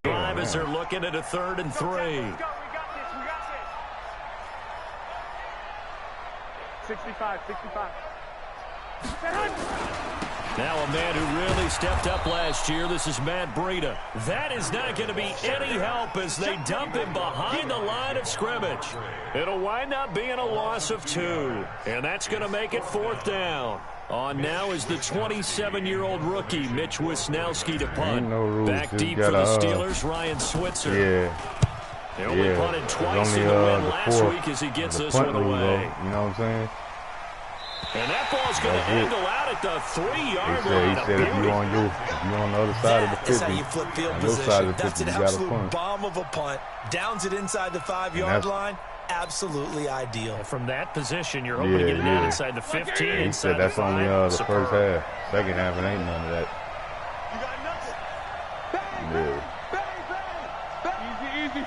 Drive as they're looking at a 3rd and 3. 65. Now a man who really stepped up last year. This is Matt Breida. That is not going to be any help as they dump him behind the line of scrimmage. It'll wind up being a loss of 2. And that's going to make it 4th down. On now is the 27-year-old rookie, Mitch Wisnowski, to punt. Back deep for the Steelers, Ryan Switzer. Yeah. He only punted twice in the win last week as he gets this one away. You know what I'm saying? And that ball's going to angle out at the 3-yard line. He said if you're on the other side of the 50, that's how you flip field position. That's an absolute bomb of a punt. Downs it inside the 5-yard line. Absolutely ideal. From that position, you're hoping to get it out inside the 15. Yeah, he said that's only the first half. Second half, it ain't none of that. Yeah. Easy.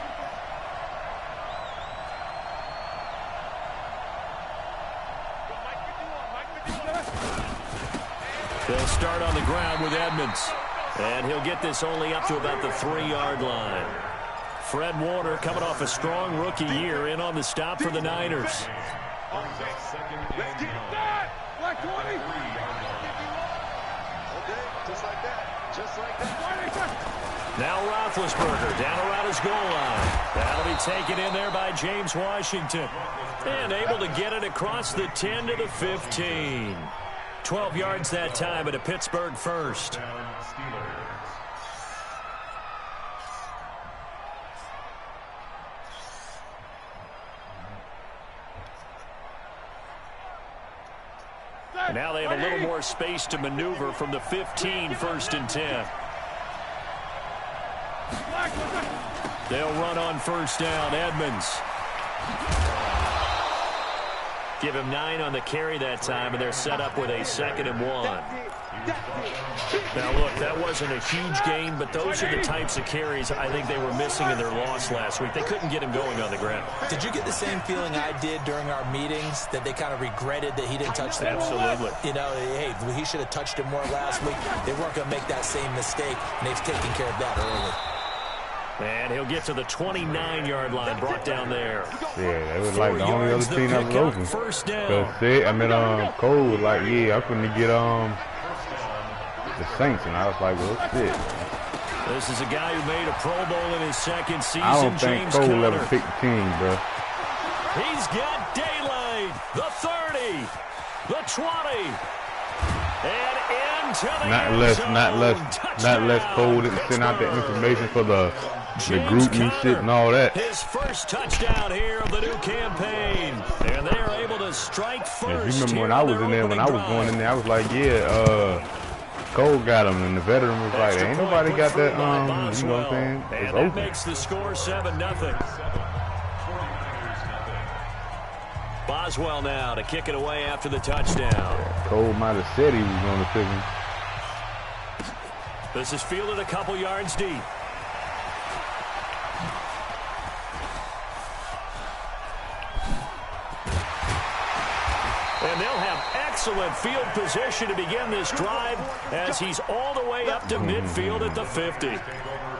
They'll start on the ground with Edmonds. And he'll get this only up to about the 3-yard line. Fred Warner coming off a strong rookie year in on the stop for the Niners. Let's get that! Like 20! Just like that. Now Roethlisberger down around his goal line. That'll be taken in there by James Washington. And able to get it across the 10 to the 15. 12 yards that time at a Pittsburgh first. Now they have a little more space to maneuver from the 15, 1st and 10. They'll run on 1st down. Edmonds. Give him 9 on the carry that time, and they're set up with a 2nd and 1. Now, look, that wasn't a huge gain, but those are the types of carries I think they were missing in their loss last week. They couldn't get him going on the ground. Did you get the same feeling I did during our meetings, that they kind of regretted that he didn't touch the ball? Absolutely. You know, hey, he should have touched it more last week. They weren't going to make that same mistake, and they've taken care of that early. And he'll get to the 29-yard line, brought down there. Yeah, they was like the only other team that was open. 1st down. Cole was like, yeah, I couldn't get the Saints, and I was like, well, shit. This is a guy who made a Pro Bowl in his 2nd season. I don't think James Cole Conner. ever picked the team, bro. He's got daylight. The 30, the 20, and into the Not less Cole didn't send out the information for the group me shit and all that. His first touchdown here of the new campaign, and they are able to strike first. You remember when I was in there, when I was going in there, I was like, yeah, Cole got him, and the veteran was like, ain't nobody got that, you know what I'm saying? It's that open. makes the score 7-0. Boswell now to kick it away after the touchdown. Yeah, Cole might have said he was going to pick him. This is fielded a couple yards deep. And they'll have excellent field position to begin this drive as he's all the way up to midfield at the 50.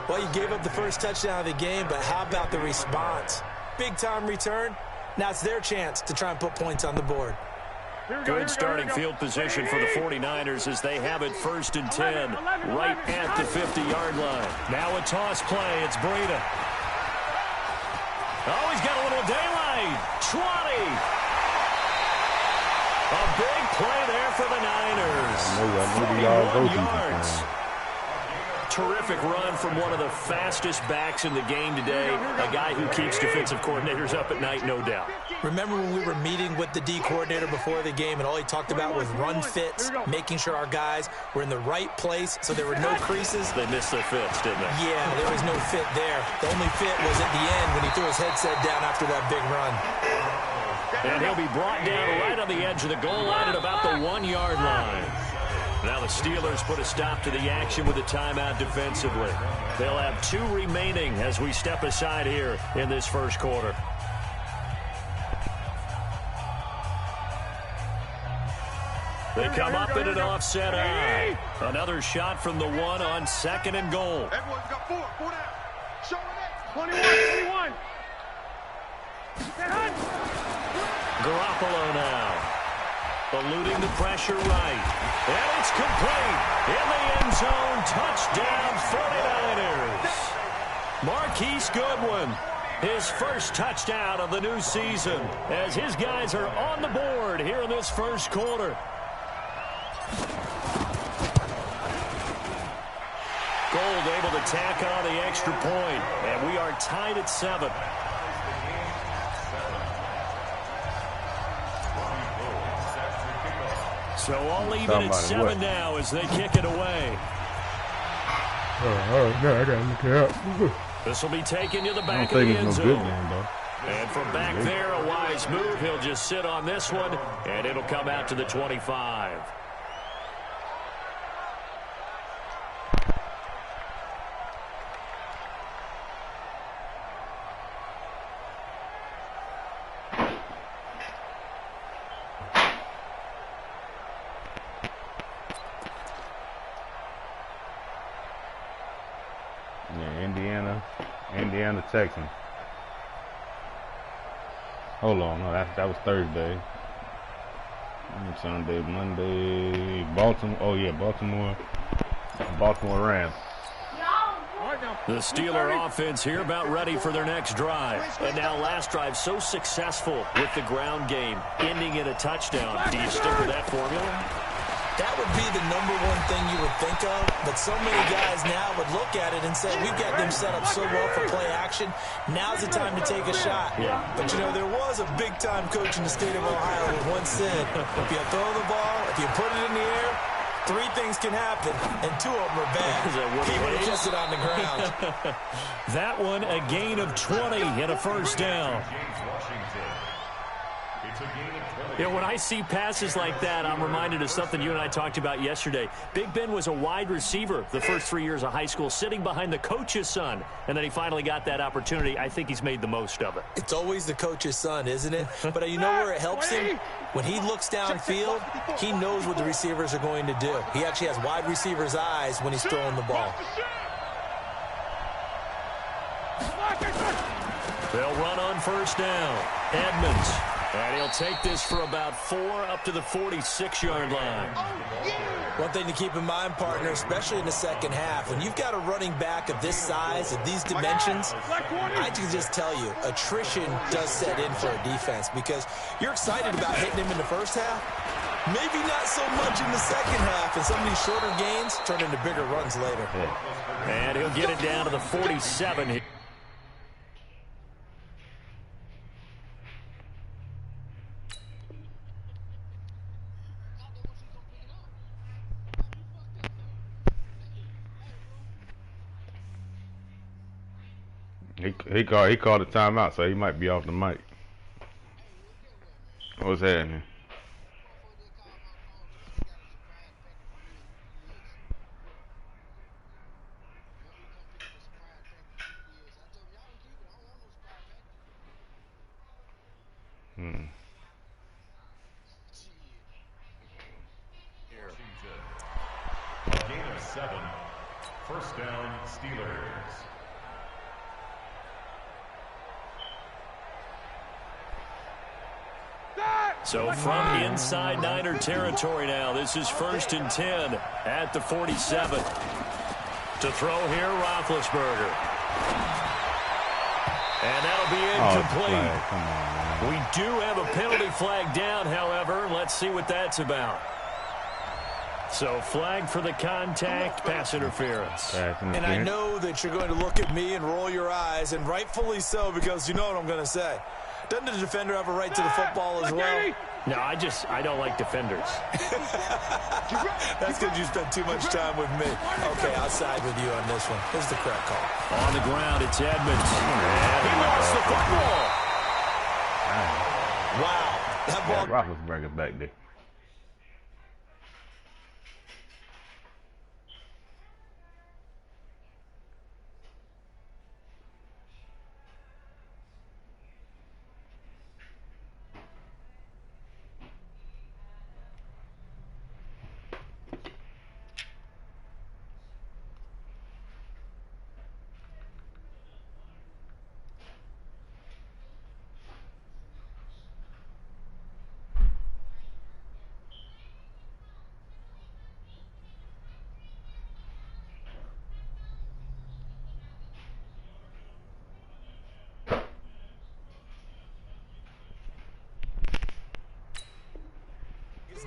Well, you gave up the first touchdown of the game, but how about the response? Big-time return. Now it's their chance to try and put points on the board. Good starting field position for the 49ers as they have it 1st and 10 right at the 50-yard line. Now a toss play. It's Breida. Oh, he's got a little daylight. 20. A big play there for the Niners. 41 yards. Terrific run from one of the fastest backs in the game today. A guy who keeps defensive coordinators up at night, no doubt. Remember when we were meeting with the D coordinator before the game and all he talked about was run fits, making sure our guys were in the right place so there were no creases? They missed their fits, didn't they? Yeah, there was no fit there. The only fit was at the end when he threw his headset down after that big run. And he'll be brought down right on the edge of the goal line at about the 1-yard line. Now the Steelers put a stop to the action with a timeout defensively. They'll have 2 remaining as we step aside here in this first quarter. They come up in an offset eye. Another shot from the one on 2nd and goal. Everyone's got 4 down. Show it. 21. Garoppolo now. Eluding the pressure right. And it's complete. In the end zone. Touchdown 49ers. Marquise Goodwin. His first touchdown of the new season as his guys are on the board here in this first quarter. Gold able to tack on the extra point, and we are tied at 7. So all even at 7 now as they kick it away. Oh, no, I gotta look it up. This will be taken to the back of the end zone. And from back there, a wise move. He'll just sit on this one, and it'll come out to the 25. Indiana, Texans. Hold on, no, that was Thursday. Sunday, Monday, Baltimore. Oh yeah, Baltimore Rams. The Steeler offense here about ready for their next drive. And now last drive so successful with the ground game, ending in a touchdown. Do you stick with that formula? That would be the #1 thing you would think of, but so many guys now would look at it and say, we've got them set up so well for play action, now's the time to take a shot. Yeah. But, you know, there was a big-time coach in the state of Ohio who once said, if you throw the ball, if you put it in the air, 3 things can happen, and 2 of them are bad. People will just sit on the ground. That one, a gain of 20 and a first down. You know, when I see passes like that, I'm reminded of something you and I talked about yesterday. Big Ben was a wide receiver the first 3 years of high school, sitting behind the coach's son, and then he finally got that opportunity. I think he's made the most of it. It's always the coach's son, isn't it? But you know where it helps him? When he looks downfield, he knows what the receivers are going to do. He actually has wide receivers' eyes when he's throwing the ball. They'll run on first down. Edmonds. And he'll take this for about 4 up to the 46-yard line. One thing to keep in mind, partner, especially in the second half, when you've got a running back of this size, of these dimensions, I can just tell you, attrition does set in for a defense because you're excited about hitting him in the first half. Maybe not so much in the second half, and some of these shorter gains turn into bigger runs later. And he'll get it down to the 47. He called a timeout, so he might be off the mic. What's happening? A gain of 7. First down, Steelers. So from inside Niner territory now, this is 1st and 10 at the 47. To throw here, Roethlisberger. And that'll be incomplete. Come on, man. We do have a penalty flag down, however. Let's see what that's about. So flag for the contact, pass interference. And I know that you're going to look at me and roll your eyes, and rightfully so, because you know what I'm going to say. Doesn't the defender have a right to the football as well? No, I don't like defenders. That's because you spent too much time with me. Okay, I'll side with you on this one. This is the correct call. On the ground, it's Edmonds. And he lost the football. Wow. That ball. Roethlisberger back there.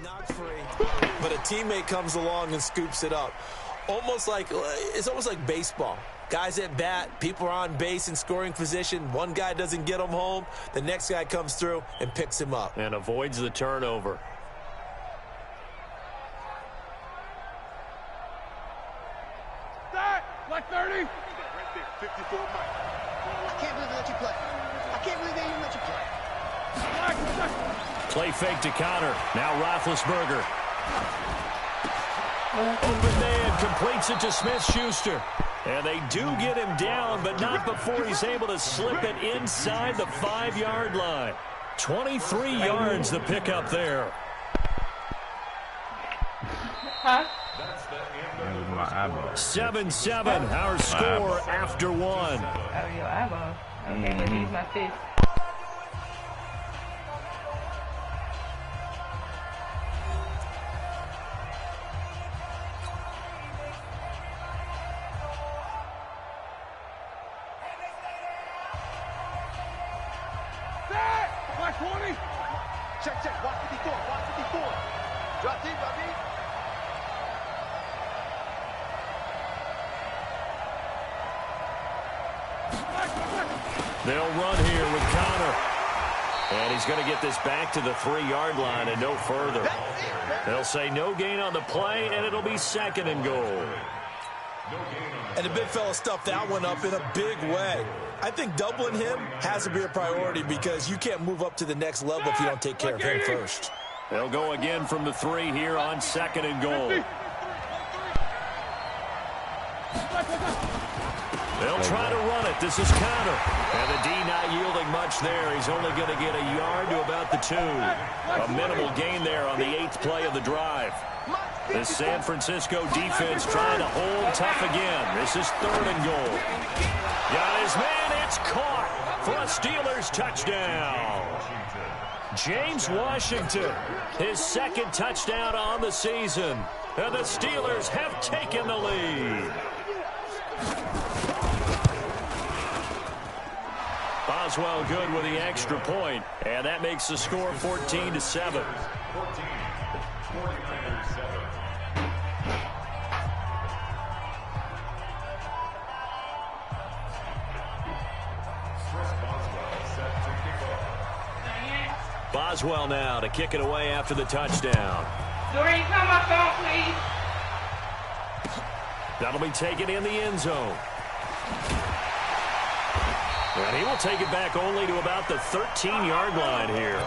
knocked free, but a teammate comes along and scoops it up. It's almost like baseball. Guys at bat, people are on base in scoring position. One guy doesn't get him home. The next guy comes through and picks him up. And avoids the turnover. Start! Like 30! Right there, 54 Mike. I can't believe they let you play. I can't believe they even let you play. Play fake to counter. Now Roethlisberger. Open man completes it to Smith-Schuster. And they do get him down, but not before he's able to slip it inside the 5-yard line. 23 yards the pickup there. Huh? 7-7, our score after one. Oh, your eyeball. Okay, let's use my fist. Like 20! Check, watch 54, watch 54. Drop deep, drop deep. They'll run here with Connor. And he's going to get this back to the 3-yard line and no further. They'll say no gain on the play, and it'll be 2nd and goal. And the big fella stuffed that one up in a big way. I think doubling him has to be a priority because you can't move up to the next level if you don't take care of him first. They'll go again from the 3 here on 2nd and goal. They'll try to run it. This is Connor. And the D not yielding much there. He's only going to get a yard to about the 2. A minimal gain there on the 8th play of the drive. The San Francisco defense trying to hold tough again. This is 3rd and goal. Got his man. It's caught for a Steelers touchdown. James Washington, his 2nd touchdown on the season. And the Steelers have taken the lead. Boswell good with the extra point, and that makes the score 14-7. Boswell now to kick it away after the touchdown. Doreen, come my phone, please. That'll be taken in the end zone. And he will take it back only to about the 13-yard line here.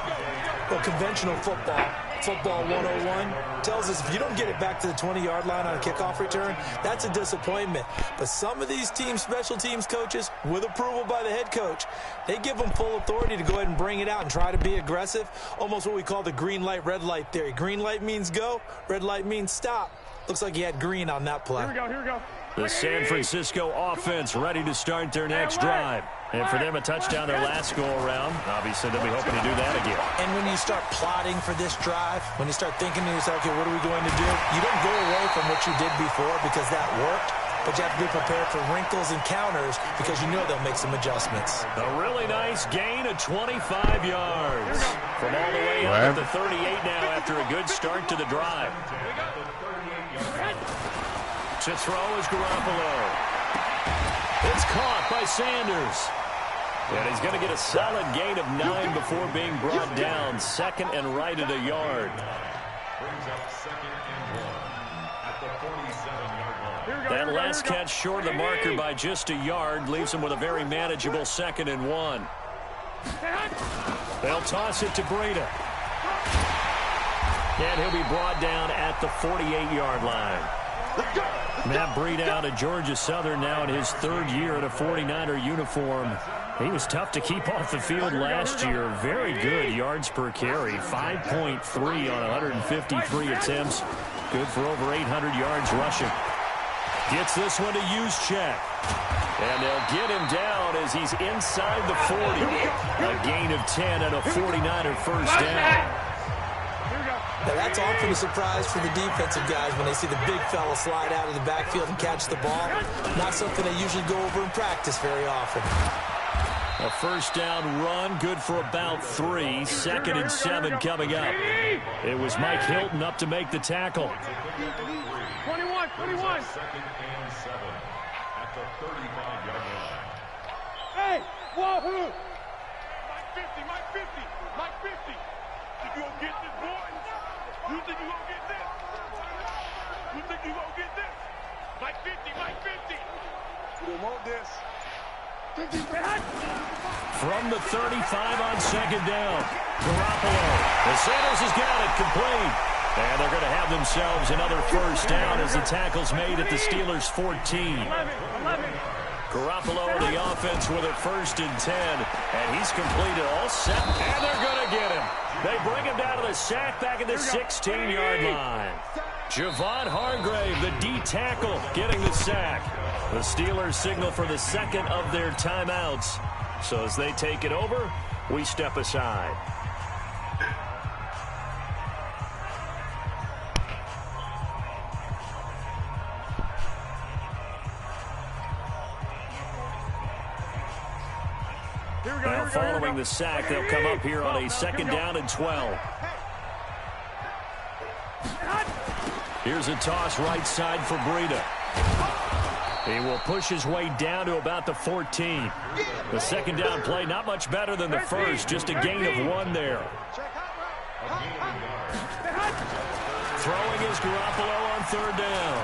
Well, conventional football 101, tells us if you don't get it back to the 20-yard line on a kickoff return, that's a disappointment. But some of these special teams coaches, with approval by the head coach, they give them full authority to go ahead and bring it out and try to be aggressive, almost what we call the green light, red light theory. Green light means go, red light means stop. Looks like he had green on that play. Here we go. The San Francisco offense ready to start their next drive. And for them, a touchdown their last go-around. Obviously, they'll be hoping to do that again. And when you start plotting for this drive, when you start thinking to yourself, okay, what are we going to do? You don't go away from what you did before because that worked, but you have to be prepared for wrinkles and counters because you know they'll make some adjustments. A really nice gain of 25 yards. From all the way up at the 38 now after a good start to the drive. To throw is Garoppolo. It's caught by Sanders. And he's going to get a solid gain of 9 before being brought down. 2nd and right at a yard. Brings up 2nd and 1 at the 47-yard line. That last catch short of the marker by just a yard leaves him with a very manageable 2nd and 1. They'll toss it to Breida. And he'll be brought down at the 48-yard line. Matt Breida out of Georgia Southern now in his 3rd year in a 49er uniform. He was tough to keep off the field last year. Very good yards per carry. 5.3 on 153 attempts. Good for over 800 yards rushing. Gets this one to Juszczyk. And they'll get him down as he's inside the 40. A gain of 10 and a 49er first down. Now, that's often a surprise for the defensive guys when they see the big fella slide out of the backfield and catch the ball. Not something they usually go over in practice very often. A first down run, good for about 3. 2nd and 7 coming up. It was Mike Hilton up to make the tackle. 21. 2nd and 7 at the 35-yard line. Hey, whoa! Mike 50. Think you gonna get this, boy? You think you gonna get this? Mike 50. You don't want this. From the 35 on 2nd down. Garoppolo. The Sanders has got it complete. And they're going to have themselves another first down as the tackle's made at the Steelers' 14. 11. Garoppolo and the offense with it 1st and 10. And he's completed all set. And they're going to get him. They bring him down to the sack back at the 16-yard line. Javon Hargrave, the D tackle, getting the sack. The Steelers signal for the 2nd of their timeouts. So as they take it over, we step aside. Now following the sack, they'll come up here on a 2nd down and 12. Here's a toss right side for Breida. He will push his way down to about the 14. The 2nd down play, not much better than the first, just a gain of 1 there. Throwing is Garoppolo on 3rd down.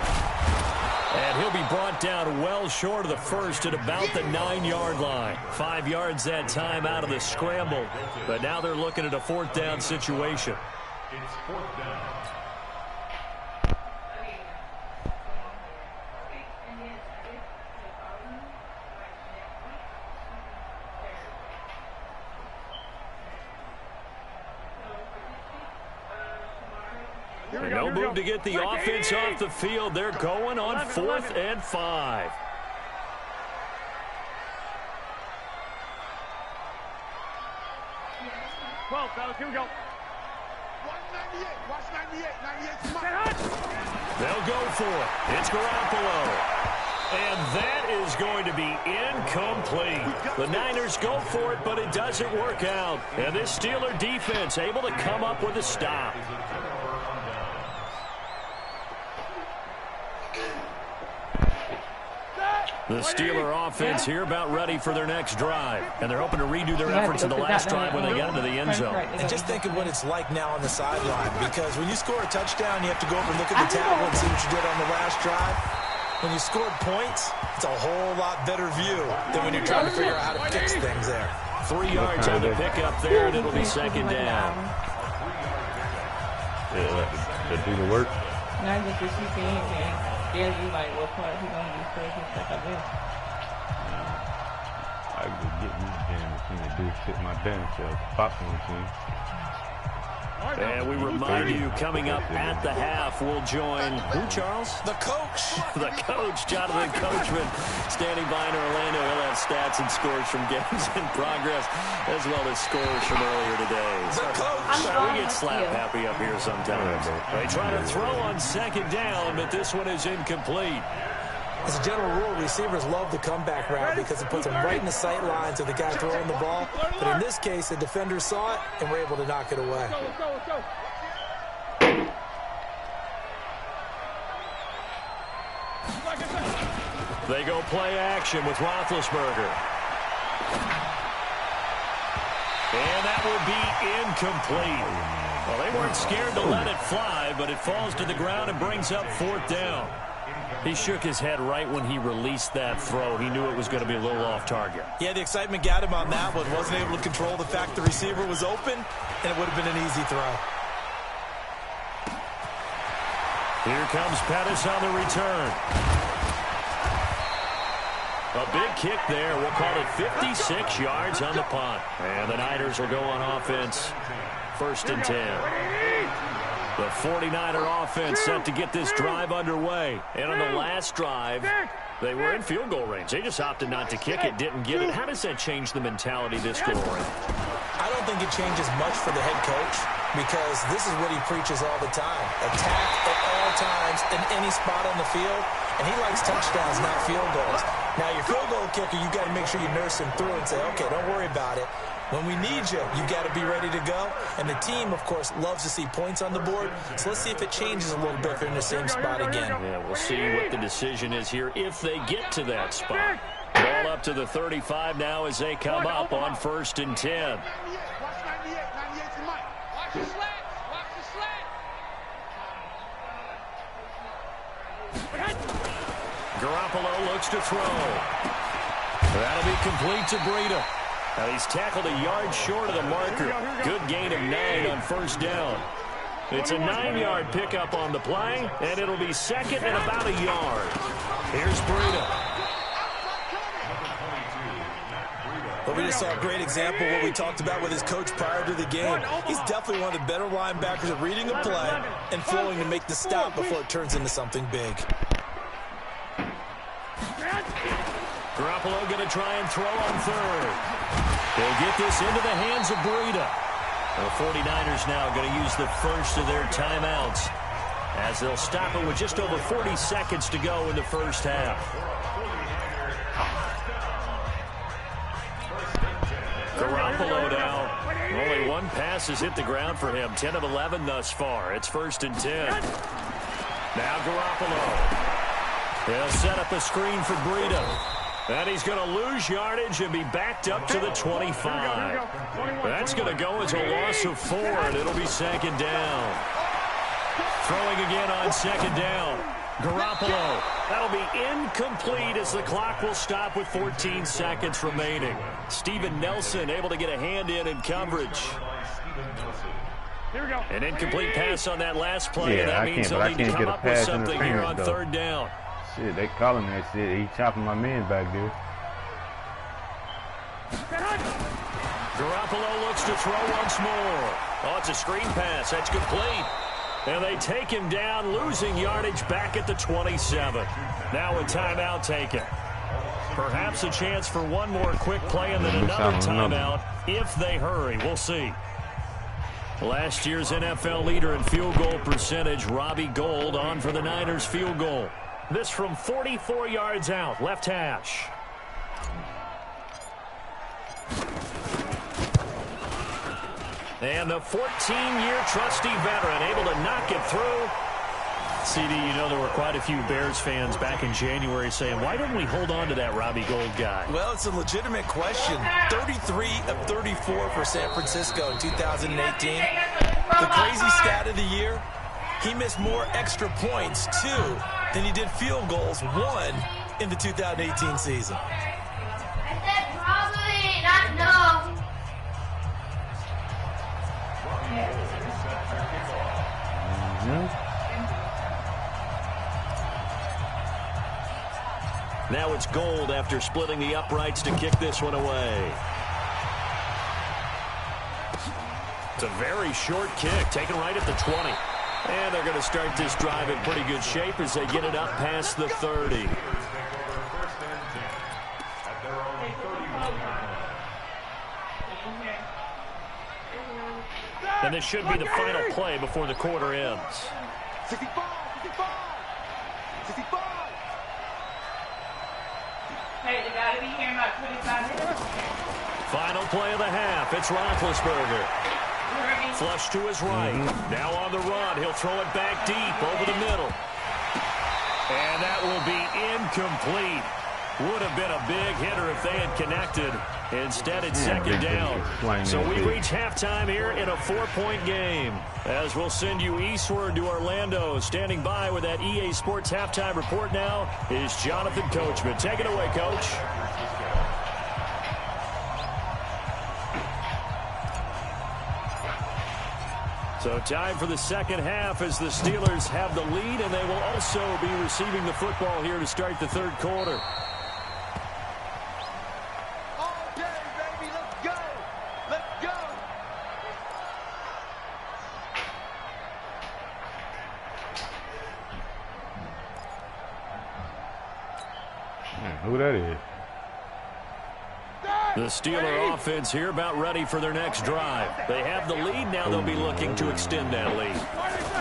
And he'll be brought down well short of the first at about the 9-yard line. 5 yards that time out of the scramble. But now they're looking at a 4th down situation. It's 4th down. No move to get the offense off the field. They're going on 4th and 5. Well, fellas, here we go. Watch 98. They'll go for it. It's Garoppolo. And that is going to be incomplete. The Niners go for it, but it doesn't work out. And this Steeler defense able to come up with a stop. The Steeler offense here about ready for their next drive. And they're hoping to redo their efforts in the last drive when they get into the end zone. And just think of what it's like now on the sideline. Because when you score a touchdown, you have to go over and look at the tablet and see what you did on the last drive. When you scored points, it's a whole lot better view than when you're trying to figure out how to fix things there. 3 yards on the pickup there, and it'll be 2nd down. Yeah, that do the work. Not just what you saying, scares you like what part he's gonna be first and stuff like this. I could get me a damn machine to do shit my damn self. Popcorn machine. And we remind you, coming up at the half, we'll join, who, Charles? The coach. The coach, Jonathan Coachman, standing by in Orlando. He'll have stats and scores from games in progress, as well as scores from earlier today. The coach. We get slap happy up here sometimes. They try to throw on 2nd down, but this one is incomplete. As a general rule, receivers love the comeback route because it puts them right in the sight lines of the guy throwing the ball. But in this case, the defenders saw it and were able to knock it away. Let's go. They go play action with Roethlisberger. And that will be incomplete. Well, they weren't scared to let it fly, but it falls to the ground and brings up 4th down. He shook his head right when he released that throw. He knew it was going to be a little off target. Yeah, the excitement got him on that one. Wasn't able to control the fact the receiver was open, and it would have been an easy throw. Here comes Pettis on the return. A big kick there. We'll call it 56 yards on the punt. And the Niners will go on offense. 1st and 10. The 49er offense set to get this drive underway. And on the last drive, they were in field goal range. They just opted not to kick it, didn't get it. How does that change the mentality this go around? I don't think it changes much for the head coach because this is what he preaches all the time. Attack at all times in any spot on the field. And he likes touchdowns, not field goals. Now, your field goal kicker, you got to make sure you nurse him through and say, okay, don't worry about it. When we need you, you got to be ready to go. And the team, of course, loves to see points on the board. So let's see if it changes a little bit if they're in the same spot again. Yeah, we'll see what the decision is here if they get to that spot. Ball up to the 35 now as they come up on 1st and 10. Watch 98. 98's the mic. Watch the slats. Watch the slats. Garoppolo looks to throw. That'll be complete to Breida. Now he's tackled a yard short of the marker. Good gain of 9 on 1st down. It's a 9-yard pickup on the play, and it'll be 2nd and about a yard. Here's Breida. But we just saw a great example of what we talked about with his coach prior to the game. He's definitely one of the better linebackers at reading a play and flowing to make the stop before it turns into something big. Garoppolo going to try and throw on 3rd. They'll get this into the hands of Breida. The 49ers now going to use the first of their timeouts as they'll stop it with just over 40 seconds to go in the 1st half. Garoppolo now. Only one pass has hit the ground for him. 10 of 11 thus far. It's 1st and 10. Now Garoppolo. They'll set up a screen for Breida. And he's going to lose yardage and be backed up to the 25. That's going to go as a loss of 4, and it'll be 2nd down. Throwing again on 2nd down. Garoppolo. That'll be incomplete as the clock will stop with 14 seconds remaining. Steven Nelson able to get a hand in coverage. An incomplete pass on that last play, and that means they'll need to come up with something here on 3rd down. Shit, they calling that shit. He chopping my man back there. Garoppolo looks to throw once more. Oh, it's a screen pass. That's complete. And they take him down, losing yardage back at the 27. Now a timeout taken. Perhaps a chance for one more quick play and then another timeout if they hurry. We'll see. Last year's NFL leader in field goal percentage, Robbie Gould, on for the Niners field goal. This from 44 yards out, left hash. And the 14-year trusty veteran able to knock it through. CD, you know there were quite a few Bears fans back in January saying, why didn't we hold on to that Robbie Gould guy? Well, it's a legitimate question. 33 of 34 for San Francisco in 2018. The crazy stat of the year, he missed more extra points, 2, than he did field goals, 1, in the 2018 season. I said probably, not no. Now it's Gould after splitting the uprights to kick this one away. It's a very short kick, taken right at the 20. And they're going to start this drive in pretty good shape as they get it up past the 30. And this should be the final play before the quarter ends. 65. Hey, they gotta be here in about 25 minutes. Final play of the half. It's Roethlisberger. Flush to his right. Now on the run. He'll throw it back deep over the middle. And that will be incomplete. Would have been a big hitter if they had connected. Instead, it's 2nd down. So we reach halftime here in a 4-point game. As we'll send you eastward to Orlando. Standing by with that EA Sports halftime report now is Jonathan Coachman. Take it away, Coach. So time for the 2nd half as the Steelers have the lead, and they will also be receiving the football here to start the 3rd quarter. Who that is? The Steeler offense here about ready for their next drive. They have the lead. Now they'll be looking to extend that lead.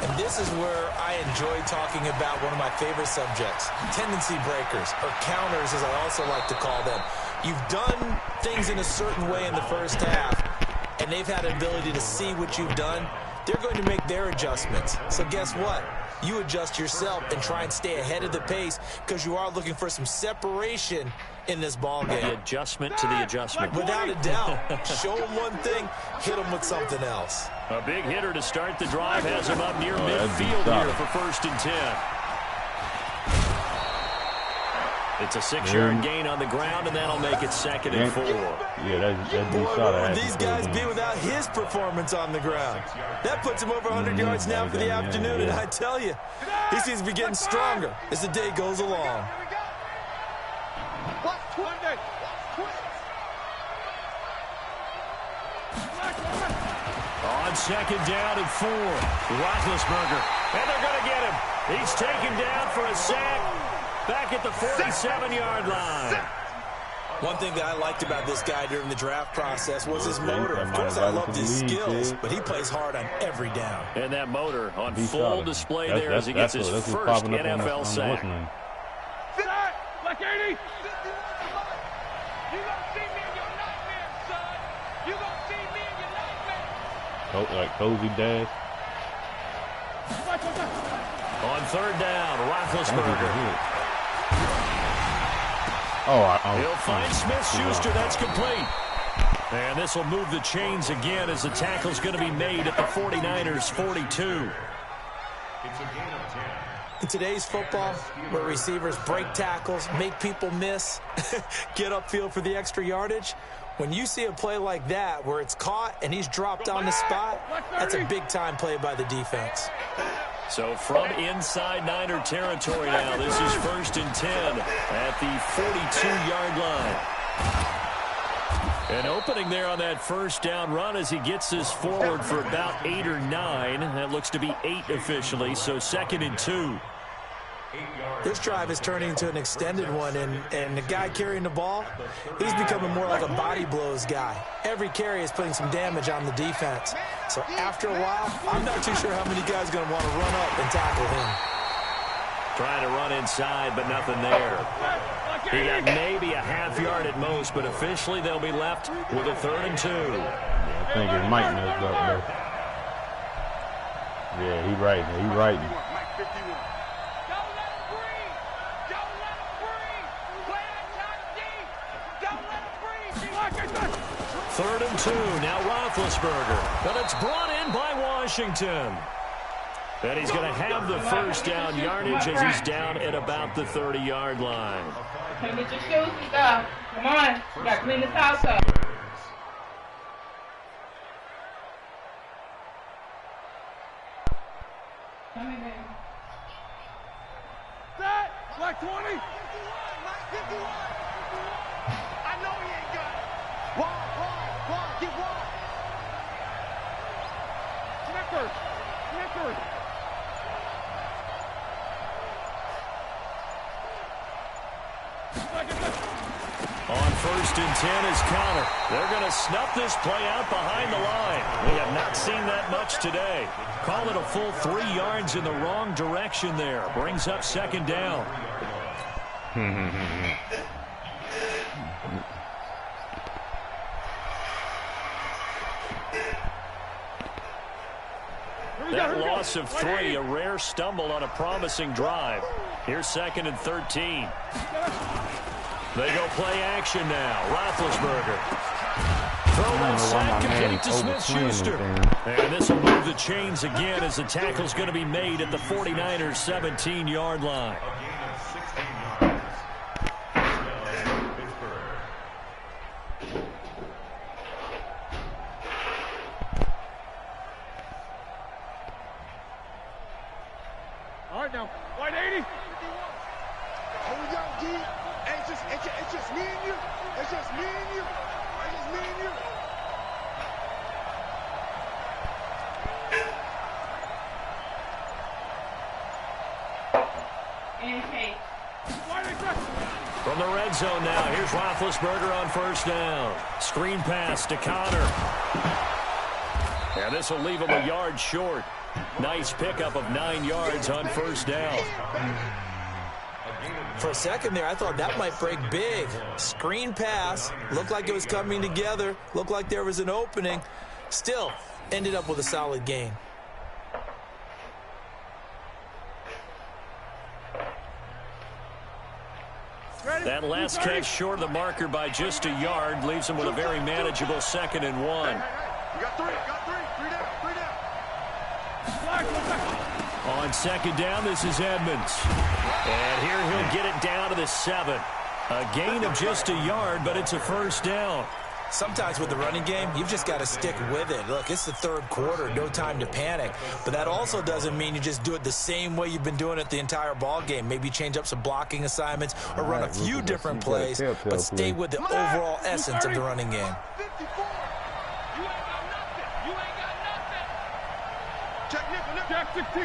And this is where I enjoy talking about one of my favorite subjects, tendency breakers, or counters as I also like to call them. You've done things in a certain way in the first half, and they've had an ability to see what you've done. They're going to make their adjustments. So guess what? You adjust yourself and try and stay ahead of the pace because you are looking for some separation in this ball game. The adjustment to the adjustment. Without a doubt. Show them one thing, hit them with something else. A big hitter to start the drive has him up near midfield here for 1st and 10. It's a 6-yard gain on the ground, and that'll make it 2nd and 4. Yeah, that's Boy, where would these guys be without his performance on the ground? That puts him over 100 yards now for the afternoon, and I tell you, he seems to be getting stronger as the day goes along. On 2nd down and 4, Roethlisberger, and they're going to get him. He's taken down for a sack back at the 47-yard line. One thing that I liked about this guy during the draft process was his motor. Of course, I loved his skills, but he plays hard on every down. And that motor on full display there as he gets his first NFL sack. Like 80. You gonna see me in your nightmare, son. You gonna see me in your nightmare. Like Cozy Dash. On 3rd down, Roethlisberger. He'll find Smith-Schuster. That's complete. And this will move the chains again as the tackle's going to be made at the 49ers' 42. It's a gain of 10. In today's football, where receivers break tackles, make people miss, get upfield for the extra yardage, when you see a play like that where it's caught and he's dropped on the spot, that's a big-time play by the defense. So from inside Niner territory now, this is 1st and 10 at the 42-yard line. An opening there on that 1st down run as he gets this forward for about 8 or 9. That looks to be 8 officially, so 2nd and 2. This drive is turning into an extended one, and the guy carrying the ball, he's becoming more like a body blows guy. Every carry is putting some damage on the defense. So after a while, I'm not too sure how many guys are going to want to run up and tackle him. Trying to run inside, but nothing there. He got maybe a half-yard at most, but officially they'll be left with a 3rd and 2. Yeah, I think it might mess up there. Yeah, he right. He right. Third and 2, now Roethlisberger. But it's brought in by Washington. And he's going to have the 1st down yardage as he's down at about the 30-yard line. Come get your shoes and stuff. Come on. You got to clean this house up. Come in, baby. Set. Like 20. 51. I know he ain't got it. Wall, get wall. Connectors. On 1st and 10 is Connor. They're going to snuff this play out behind the line. We have not seen that much today. Call it a full 3 yards in the wrong direction there. Brings up 2nd down. That loss of 3, a rare stumble on a promising drive. Here's 2nd and 13. They go play action now. Roethlisberger. Throw that sack complete to Smith-Schuster. And this will move the chains again as the tackle's going to be made at the 49ers' 17-yard line. All right, now, white 80. Hold it down, D. It's just me and you. It's just me and you. It's just me and you. From the red zone now, here's Roethlisberger on 1st down. Screen pass to Connor. And this will leave him a yard short. Nice pickup of 9 yards on first down. For a second there, I thought that might break big. Screen pass. Looked like it was coming together. Looked like there was an opening. Still, ended up with a solid gain. That last catch short of the marker by just a yard leaves him with a very manageable 2nd and 1. You got 3 down. On 2nd down, this is Edmonds. And here he'll get it down to the 7. A gain of just a yard, but it's a first down. Sometimes with the running game, you've just got to stick with it. Look, it's the 3rd quarter, no time to panic. But that also doesn't mean you just do it the same way you've been doing it the entire ball game. Maybe change up some blocking assignments or run a few different plays, but stay with the overall essence of the running game. 54. You ain't got nothing. Check nickel. Check 16.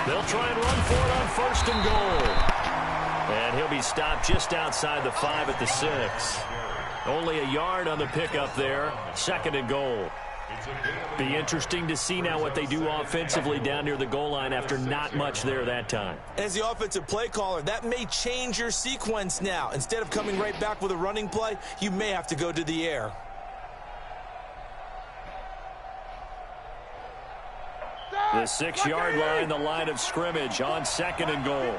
They'll try and run for it on 1st and goal. And he'll be stopped just outside the 5 at the 6. Only a yard on the pickup there. 2nd and goal. Be interesting to see now what they do offensively down near the goal line after not much there that time. As the offensive play caller, that may change your sequence now. Instead of coming right back with a running play, you may have to go to the air. The 6-yard line, the line of scrimmage on 2nd and goal.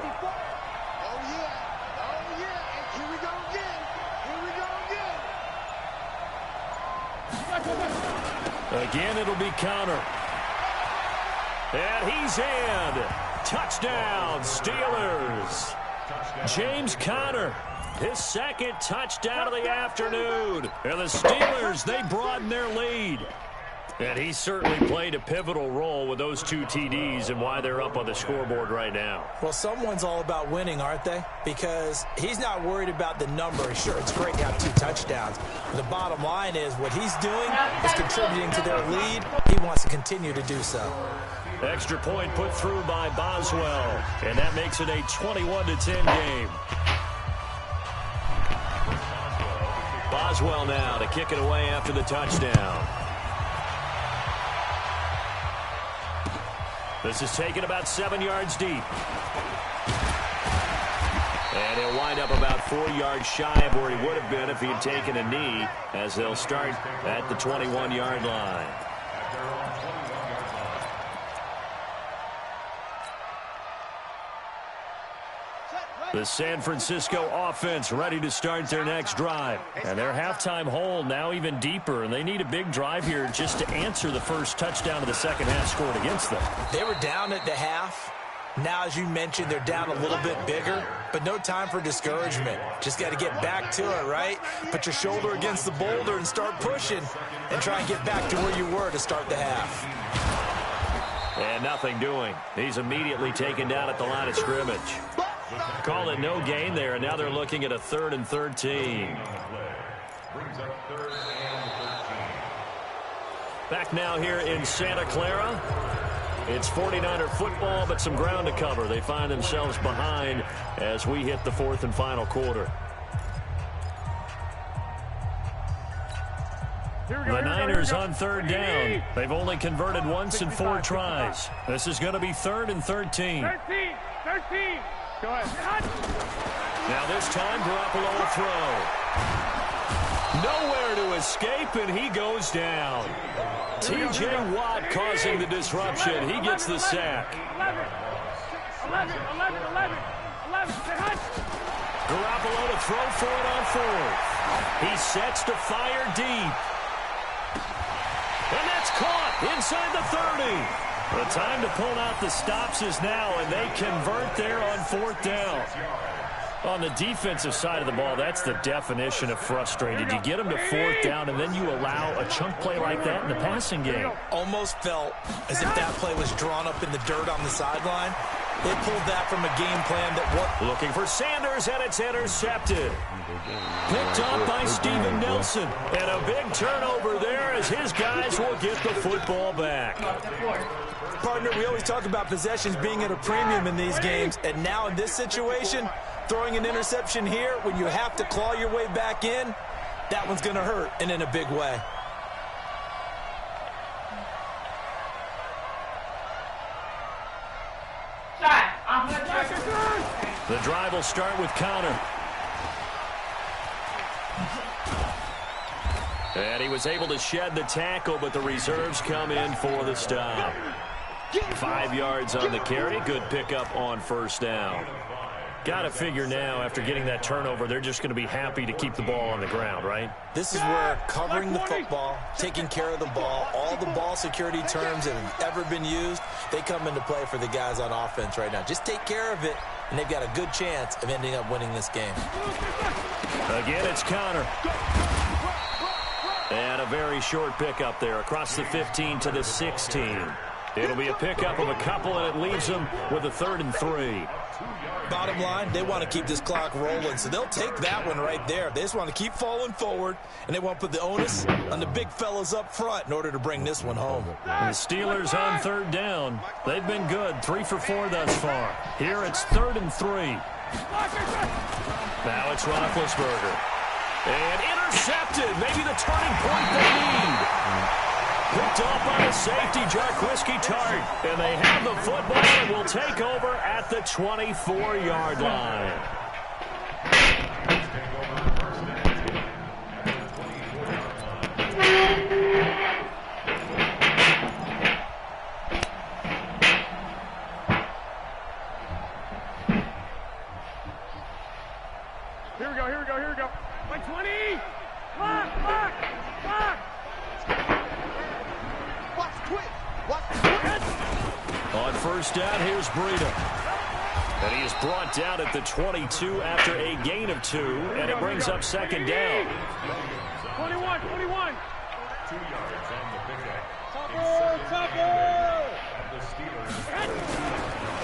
Again, it'll be counter. And he's in. Touchdown, Steelers. James Conner, his 2nd touchdown of the afternoon. And the Steelers, they broaden their lead. And he certainly played a pivotal role with those 2 TDs and why they're up on the scoreboard right now. Well, someone's all about winning, aren't they? Because he's not worried about the number. Sure, it's great to have 2 touchdowns. But the bottom line is what he's doing is contributing to their lead. He wants to continue to do so. Extra point put through by Boswell. And that makes it a 21-10 game. Boswell now to kick it away after the touchdown. This is taken about 7 yards deep. And he'll wind up about 4 yards shy of where he would have been if he had taken a knee, as they'll start at the 21-yard line. The San Francisco offense ready to start their next drive. And their halftime hole now even deeper, and they need a big drive here just to answer the first touchdown of the second half scored against them. They were down at the half. Now, as you mentioned, they're down a little bit bigger, but no time for discouragement. Just got to get back to it, right? Put your shoulder against the boulder and start pushing and try and get back to where you were to start the half. And nothing doing. He's immediately taken down at the line of scrimmage. Call it no gain there, and now they're looking at a 3rd and 13. Back now here in Santa Clara. It's 49er football, but some ground to cover. They find themselves behind as we hit the 4th and final quarter. The Niners on 3rd down. They've only converted once in 4 tries. This is going to be 3rd and 13. 13. Go ahead. Now this time, Garoppolo will throw. Nowhere to escape, and he goes down. T.J. Watt causing the disruption. He gets the sack. 11. Garoppolo to throw for it on 4th. He sets to fire deep. And that's caught inside the 30. The time to pull out the stops is now, and they convert there on 4th down. On the defensive side of the ball, that's the definition of frustrated. You get them to 4th down, and then you allow a chunk play like that in the passing game. Almost felt as if that play was drawn up in the dirt on the sideline. They pulled that from a game plan that what? Looking for Sanders, and it's intercepted. Picked up by Steven Nelson. And a big turnover there as his guys will get the football back. Partner, we always talk about possessions being at a premium in these games. And now in this situation, throwing an interception here when you have to claw your way back in, that one's going to hurt, and in a big way. The drive will start with Connor. And he was able to shed the tackle, but the reserves come in for the stop. 5 yards on the carry. Good pickup on first down. Got to figure now, after getting that turnover, they're just going to be happy to keep the ball on the ground, right? This is where covering the football, taking care of the ball, all the ball security terms that have ever been used, they come into play for the guys on offense right now. Just take care of it, and they've got a good chance of ending up winning this game. Again, it's Connor. And a very short pickup there across the 15 to the 16. It'll be a pickup of a couple, and it leaves them with a 3rd and 3. Bottom line, they want to keep this clock rolling, so they'll take that one right there. They just want to keep falling forward, and they want to put the onus on the big fellas up front in order to bring this one home. The Steelers on 3rd down. They've been good, 3 for 4 thus far. Here it's 3rd and 3. Now it's Roethlisberger. And intercepted, maybe the turning point they need. Picked off by the safety, Jarquiski Tart. And they have the football and will take over at the 24-yard line. Here we go. Like 20! Lock! Watch quick! On first down, here's Breida. And he is brought down at the 22 after a gain of 2, and it brings up 2nd down. 21! 2 yards on the pickup.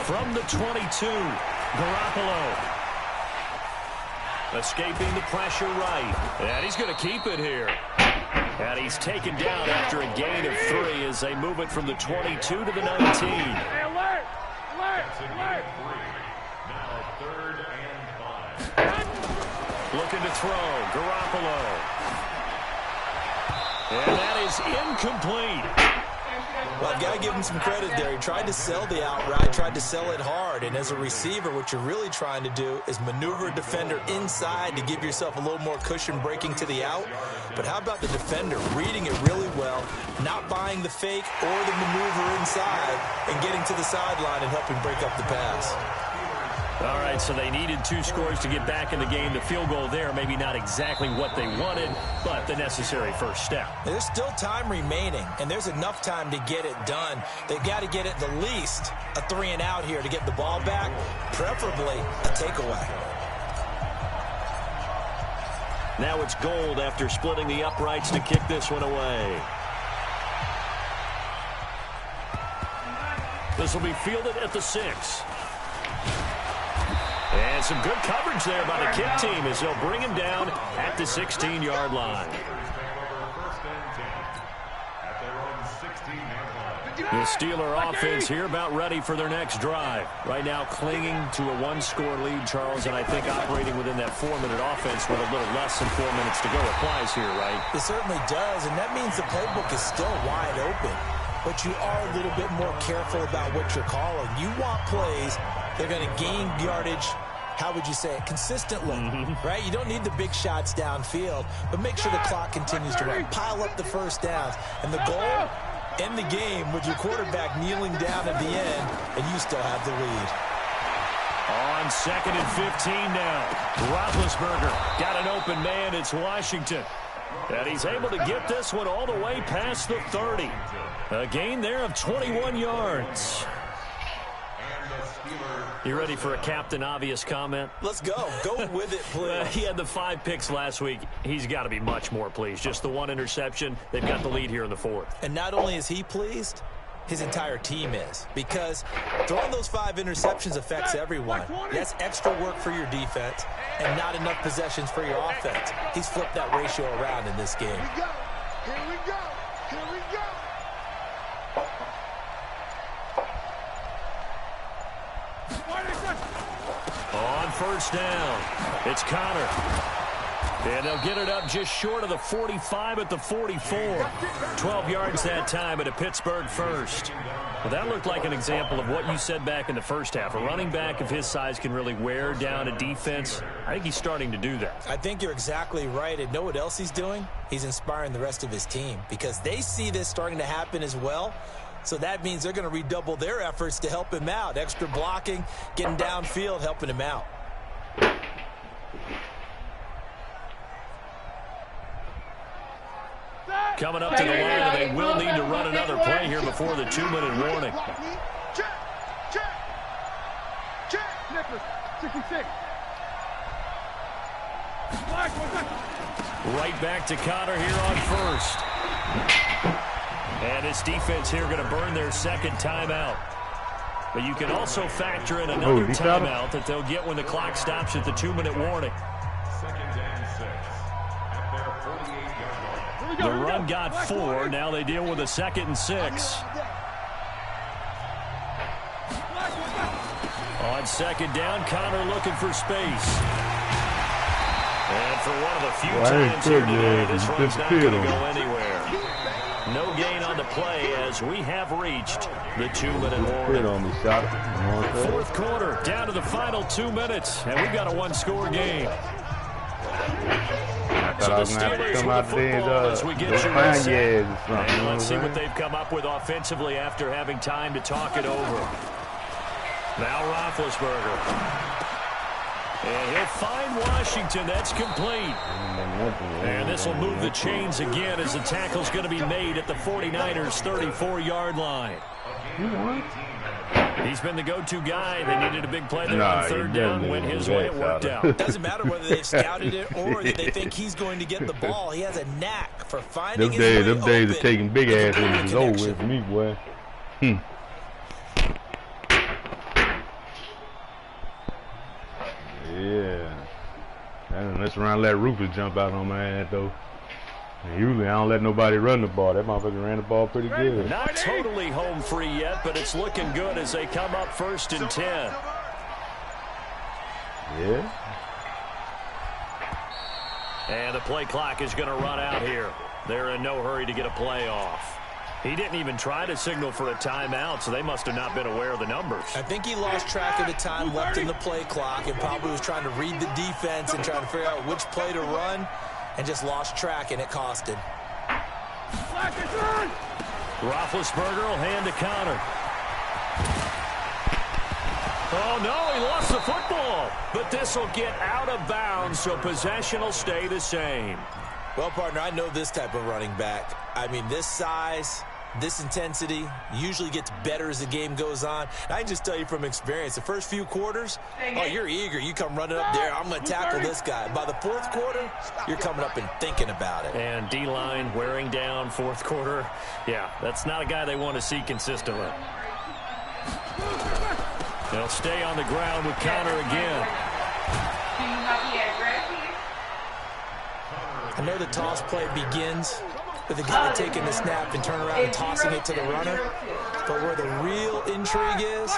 From the 22, Garoppolo. Escaping the pressure right. And he's going to keep it here. And he's taken down after a gain of 3 as they move it from the 22 to the 19. Hey, alert! Now 3rd and 5. Looking to throw. Garoppolo. And that is incomplete. Well, I've got to give him some credit there. He tried to sell the outright, tried to sell it hard. And as a receiver, what you're really trying to do is maneuver a defender inside to give yourself a little more cushion breaking to the out. But how about the defender reading it really well, not buying the fake or the maneuver inside, and getting to the sideline and helping break up the pass? All right, so they needed 2 scores to get back in the game. The field goal there, maybe not exactly what they wanted, but the necessary first step. There's still time remaining, and there's enough time to get it done. They've got to get at the least a 3 and out here to get the ball back, preferably a takeaway. Now it's Gold after splitting the uprights to kick this one away. This will be fielded at the 6. And some good coverage there by the kick team as they'll bring him down at the 16-yard line. The Steeler offense here about ready for their next drive. Right now clinging to a 1-score lead, Charles, and I think operating within that 4-minute offense with a little less than 4 minutes to go applies here, right? It certainly does, and that means the playbook is still wide open. But you are a little bit more careful about what you're calling. You want plays they're going to gain yardage, how would you say it, consistently, right? You don't need the big shots downfield, but make sure the clock continues to run. Pile up the first downs. And the goal, end the game with your quarterback kneeling down at the end, and you still have the lead. On 2nd and 15 now. Roethlisberger got an open man. It's Washington. And he's able to get this one all the way past the 30. A gain there of 21 yards. You ready for a Captain Obvious comment? Let's go. Go with it, please. He had the 5 picks last week. He's got to be much more pleased. Just the 1 interception. They've got the lead here in the 4th. And not only is he pleased, his entire team is. Because throwing those 5 interceptions affects everyone. That's extra work for your defense and not enough possessions for your offense. He's flipped that ratio around in this game. Here we go. On first down, it's Connor. And they'll get it up just short of the 45 at the 44. 12 yards that time at a Pittsburgh first. Well, that looked like an example of what you said back in the first half. A running back of his size can really wear down a defense. I think he's starting to do that. I think you're exactly right. And know what else he's doing? He's inspiring the rest of his team because they see this starting to happen as well. So that means they're going to redouble their efforts to help him out. Extra blocking, getting downfield, helping him out. Coming up to the line, and they will need to run another play here before the 2-minute warning. Check. Nicholas, 66. Right back to Connor here on first. And this defense here going to burn their second timeout. But you can also factor in another timeout that they'll get when the clock stops at the 2-minute warning. The run got 4. Now they deal with a 2nd and 6. On 2nd down, Connor looking for space. And for one of the few times here today, this run's not going to go anywhere. No gain on the play as we have reached the 2-minute warning. Fourth quarter, down to the final 2 minutes, and we've got a one-score game. So the Steelers with the football as we get you reset. And let's see what they've come up with offensively after having time to talk it over. Now Roethlisberger. And he'll find Washington. That's complete. And this will move the chains again as the tackle's going to be made at the 49ers' 34-yard line. He's been the go-to guy. They needed a big play there on 3rd down. Went his way. It worked out. It doesn't matter whether they've scouted it or that they think he's going to get the ball. He has a knack for finding his way open. Them days of taking big ass ones is over with for me, boy. Yeah. Unless around let Rufus jump out on my ass, though. And usually I don't let nobody run the ball. That motherfucker ran the ball pretty good. Not totally home free yet, but it's looking good as they come up 1st and 10. Yeah. And the play clock is going to run out here. They're in no hurry to get a play off. He didn't even try to signal for a timeout, so they must have not been aware of the numbers. I think he lost track of the time left in the play clock and probably was trying to read the defense and trying to figure out which play to run and just lost track, and it cost him. Roethlisberger will hand to Connor. Oh, no, he lost the football. But this will get out of bounds, so possession will stay the same. Well, partner, I know this type of running back. I mean, this size, this intensity usually gets better as the game goes on. I can just tell you from experience, the first few quarters, oh, you're eager. You come running up there, I'm going to tackle this guy. By the 4th quarter, you're coming up and thinking about it. And D-line wearing down 4th quarter. Yeah, that's not a guy they want to see consistently. They'll stay on the ground with Connor again. I know the toss play begins with the guy taking the snap and turn around and tossing it to the runner. But where the real intrigue is,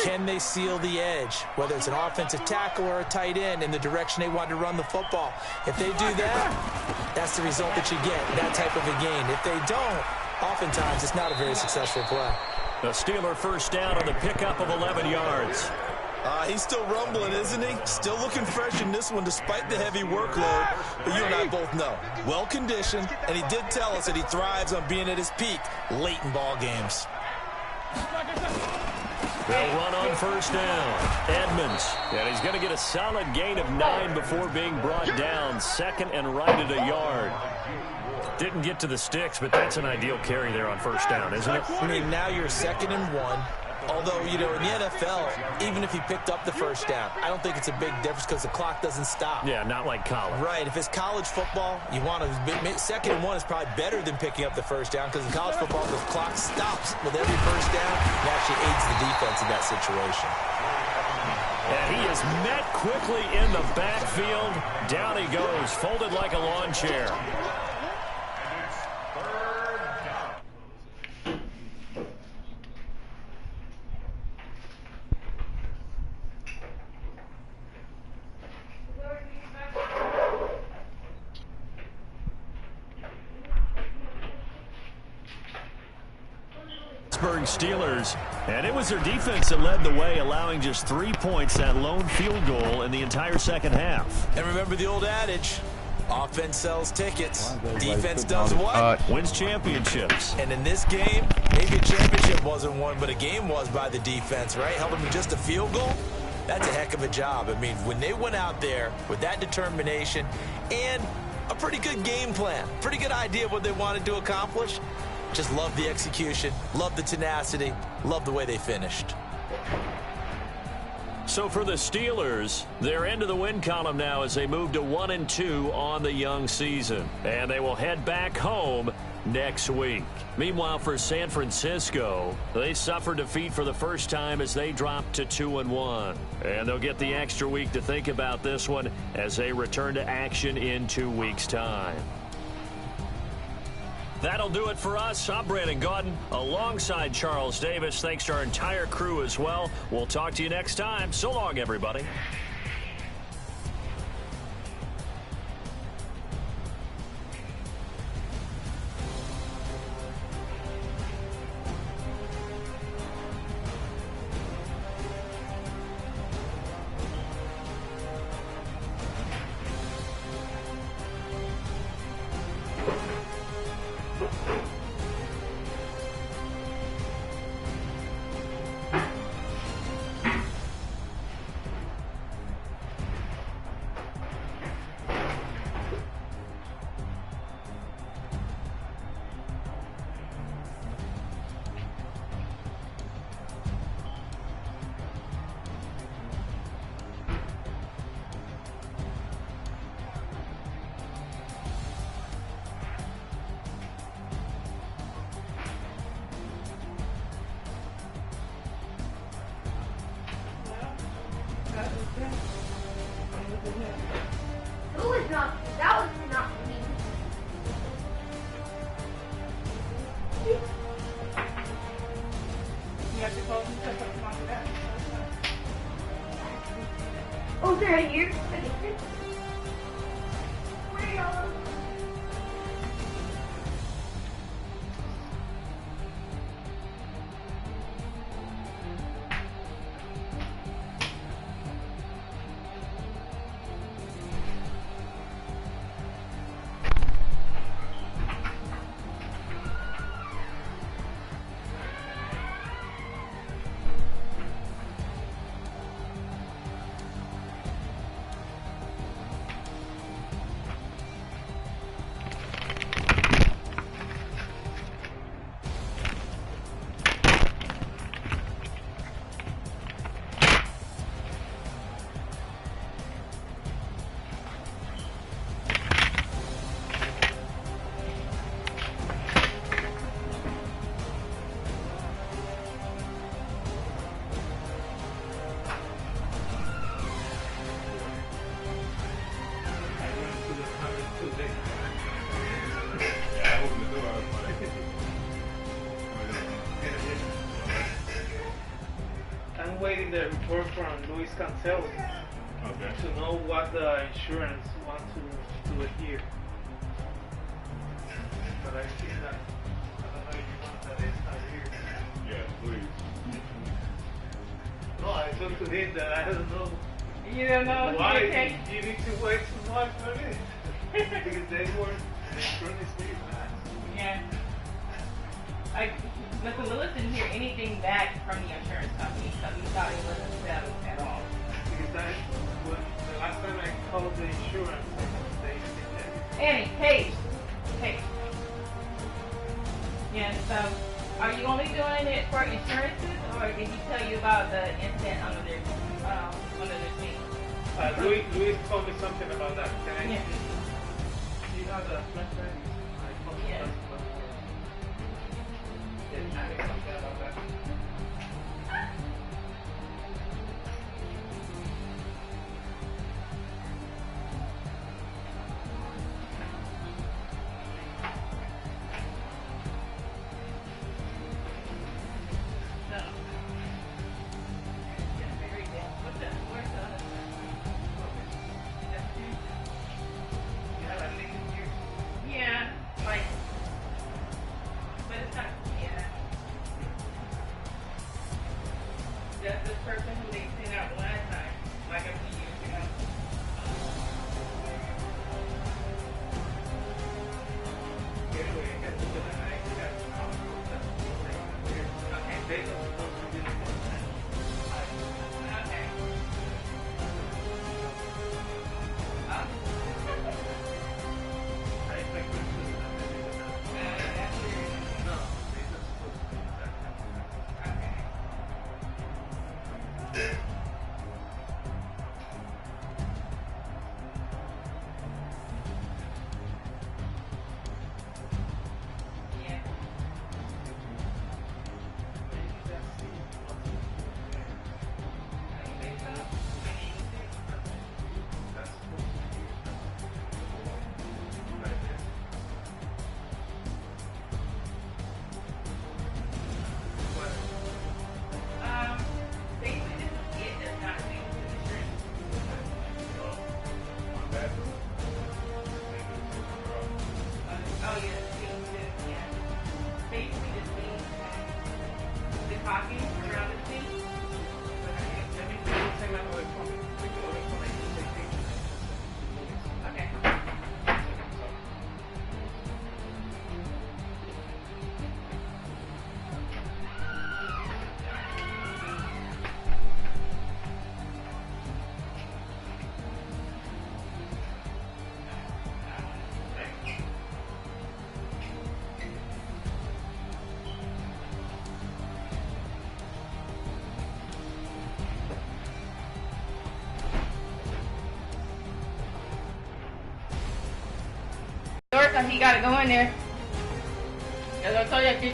can they seal the edge? Whether it's an offensive tackle or a tight end in the direction they want to run the football. If they do that, that's the result that you get, that type of a gain. If they don't, oftentimes it's not a very successful play. The Steeler 1st down on the pickup of 11 yards. He's still rumbling, isn't he? Still looking fresh in this one despite the heavy workload. But you and I both know, well-conditioned, and he did tell us that he thrives on being at his peak late in ball games. They'll run on 1st down. Edmonds. And he's going to get a solid gain of 9 before being brought down. 2nd and right at a yard. Didn't get to the sticks, but that's an ideal carry there on 1st down, isn't it? I mean, now you're 2nd and 1. Although, you know, in the NFL, even if he picked up the 1st down, I don't think it's a big difference because the clock doesn't stop. Yeah, not like college. Right. If it's college football, you want to 2nd and 1 is probably better than picking up the 1st down because in college football, the clock stops with every 1st down. It actually aids the defense in that situation. And he is met quickly in the backfield. Down he goes, folded like a lawn chair. Pittsburgh Steelers. And it was their defense that led the way, allowing just 3 points, that lone field goal in the entire second half. And remember the old adage, offense sells tickets, defense does what? Wins championships. And in this game, maybe a championship wasn't won, but a game was by the defense, right? Held them to just a field goal. That's a heck of a job. I mean, when they went out there with that determination and a pretty good game plan, pretty good idea of what they wanted to accomplish, just love the execution, love the tenacity, love the way they finished. So for the Steelers, they're into the win column now as they move to 1-2 on the young season. And they will head back home next week. Meanwhile, for San Francisco, they suffered defeat for the first time as they dropped to 2-1. And they'll get the extra week to think about this one as they return to action in 2 weeks' time. That'll do it for us. I'm Brandon Gaudin alongside Charles Davis. Thanks to our entire crew as well. We'll talk to you next time. So long, everybody. That was not me. You have to close and set something off of that. Oh, they're right here. Where y'all? I'm waiting the report from Luis Cancelo to know what the insurance wants to do it here. But I see that. I don't know if you want that it's not here. Yeah, please. No, I told to him that I don't know You don't know if why you take. you need to wait so much for this. Because the insurance is pretty bad. Yeah. Mr. Lewis didn't hear anything back from the insurance company, so he thought it wasn't settled at all. Because the last time I called the insurance, they said Annie, Paige. Yeah, so are you only doing it for insurances, or did he tell you about the incident under their seat? Luis told me something about that. Can I? Yeah. You know the flashlight? Yeah. About that. No. Where's the other side? Yeah. so he got to go in there. As I told you,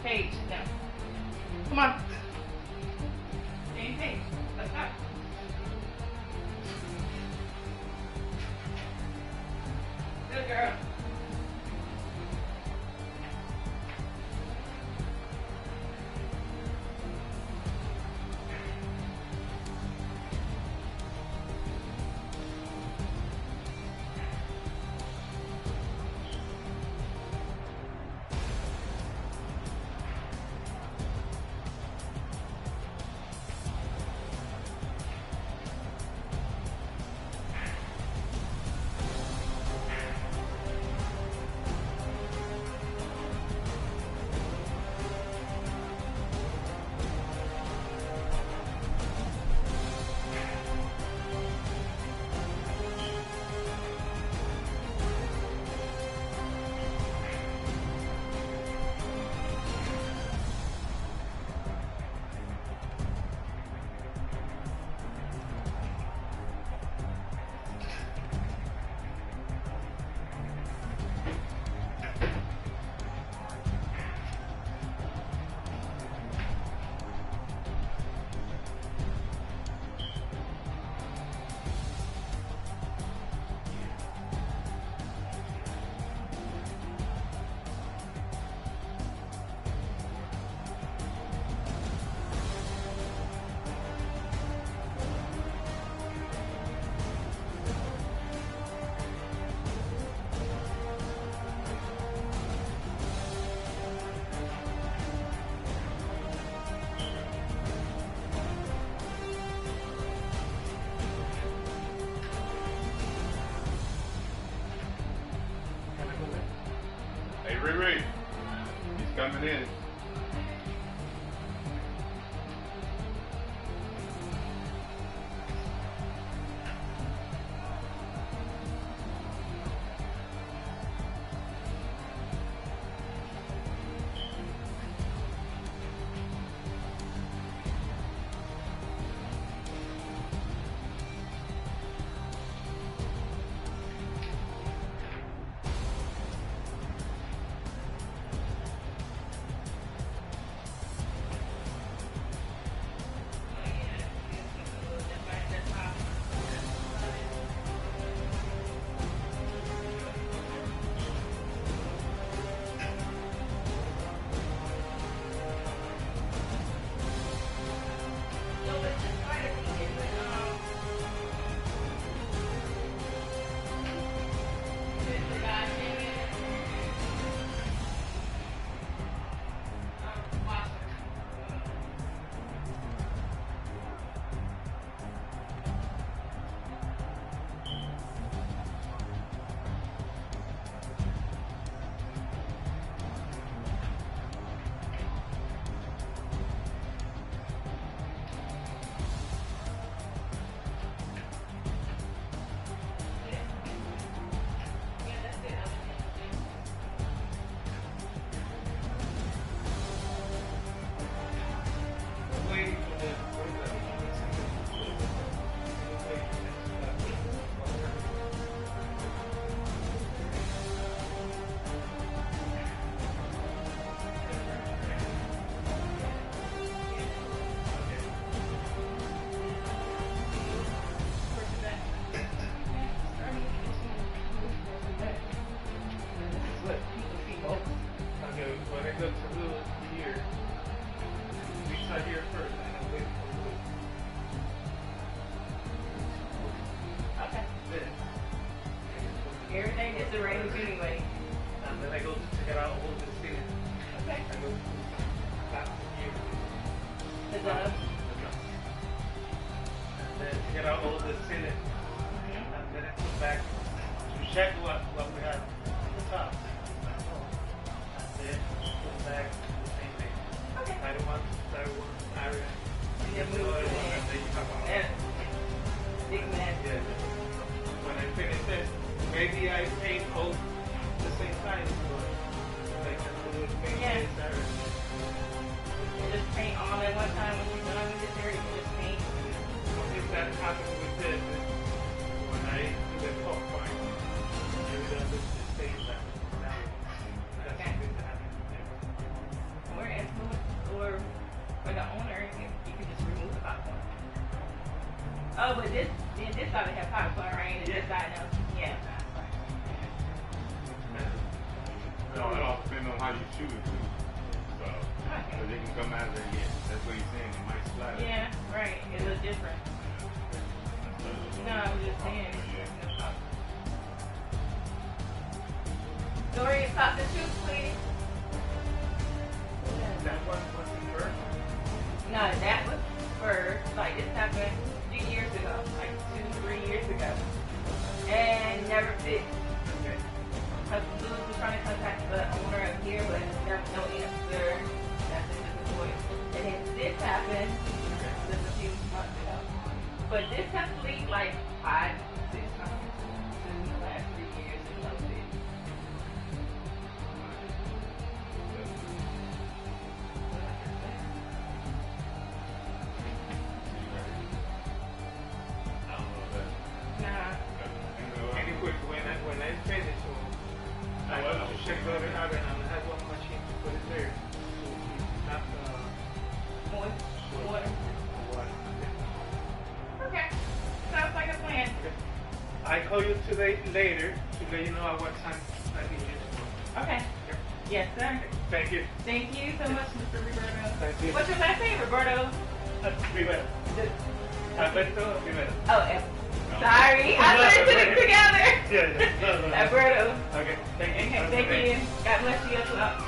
Paige, now. Come on. Hey, Paige, let's go. Good girl. Ray, he's coming in. go to Louis here. We start here first and then wait for Louis. Okay. Then, Everything is arranged anyway. and then I go to check it out all the city. Okay. I go back here. The dub. And then check out all the city. And then I come back to check what we have on the top. And then come back to the same thing. Okay. I don't want to start one area. And then move Another to one, and then you have a and big man. yeah. When I finish this, maybe I paint both the same time, but I can do it paint Yeah. this area. You just paint all at one time when you're done with this area. You just paint. If that happens with this, when I do the top part, maybe I'll just stay in that. That's Okay. going to happen. Or influence, or for the owner, you can just remove the popcorn. Oh, but this side have popcorn, right? And this side no. Yeah. No, it all depends on how you shoot it too. So, Okay. they can come out of there, yeah. That's what he's saying. It might splatter. Yeah, right. It looks different. No, I was just saying. Story of Pop the Truth, please. That one was the first. No, that was first. Like, this happened 3 years ago. Like, 2-3 years ago. And never fixed. Okay. Because Louis was trying to contact the owner of here, but there was no answer. That's it, just a voice. And then this happened just a few months ago. But this has leaked like 5-6 times in the last 3 years and no fix. I don't know that. Nah. Anyway, when I finish, I go to check the other oven and I have one machine to put it there. So it's not Water. water. Okay. Sounds like a plan. I call you today later to let you know at what time I need you. Okay. Yes, sir. Thank you. Thank you so much, Mr. Roberto. Thank you. What's your last name, Roberto? Rivera. Alberto Rivera. Oh, sorry. I put it together. Yeah. No. Alberto. Okay. Thank you. Okay, thank you. God bless you as well.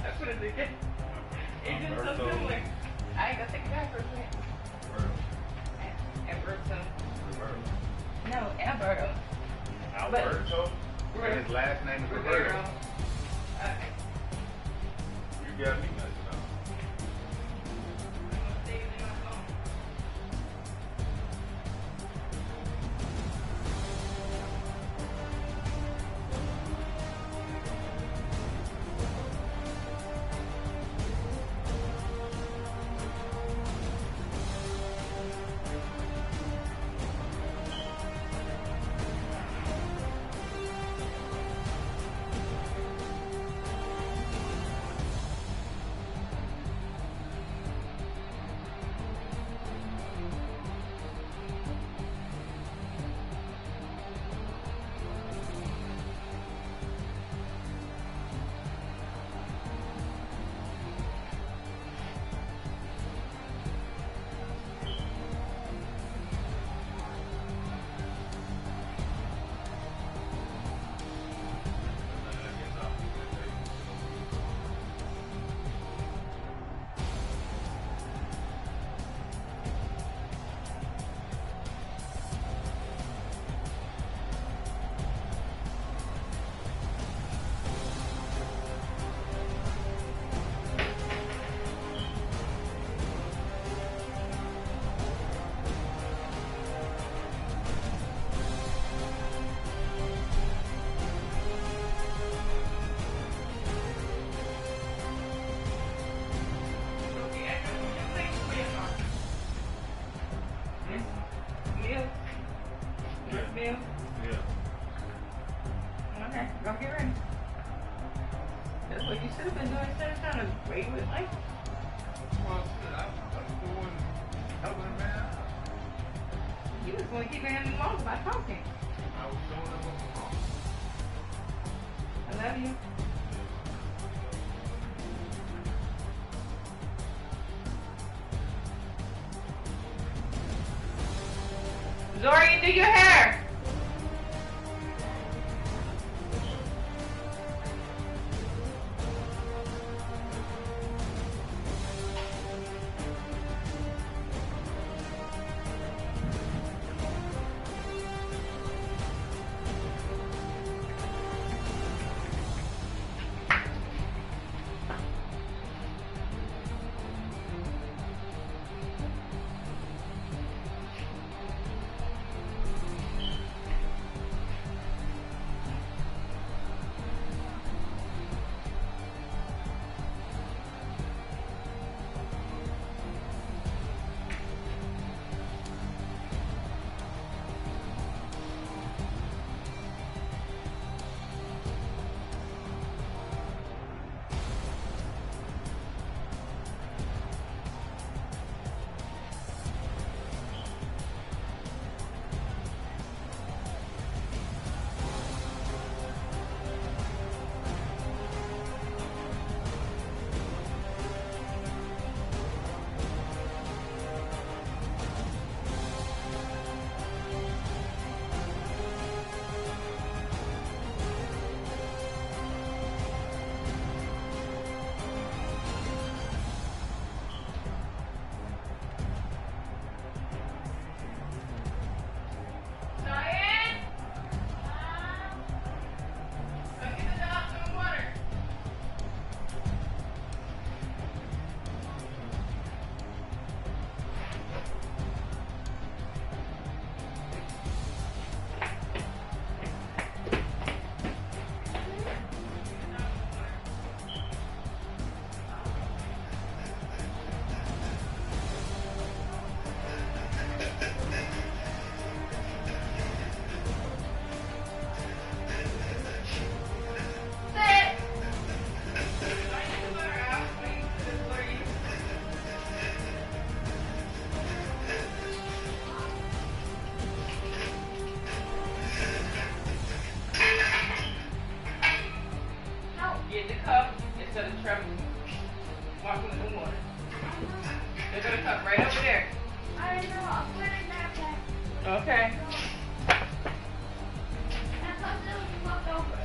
That's what it is. It's just so similar. I ain't gonna take it back for a second. Alberto. No, Alberto. Alberto? And his last name is Roberto. Okay. You got me messing up. What you should have been doing instead of trying to break with like. Well, shit, I was doing helping him out. You was going to keep him longer by talking. I was showing him what was wrong. I love you. Zori, do your hair. Get the cup instead of traveling. Walking with the water. There's a cup right over there. I know, I'll put it in that bag. Okay. That's something that was left over.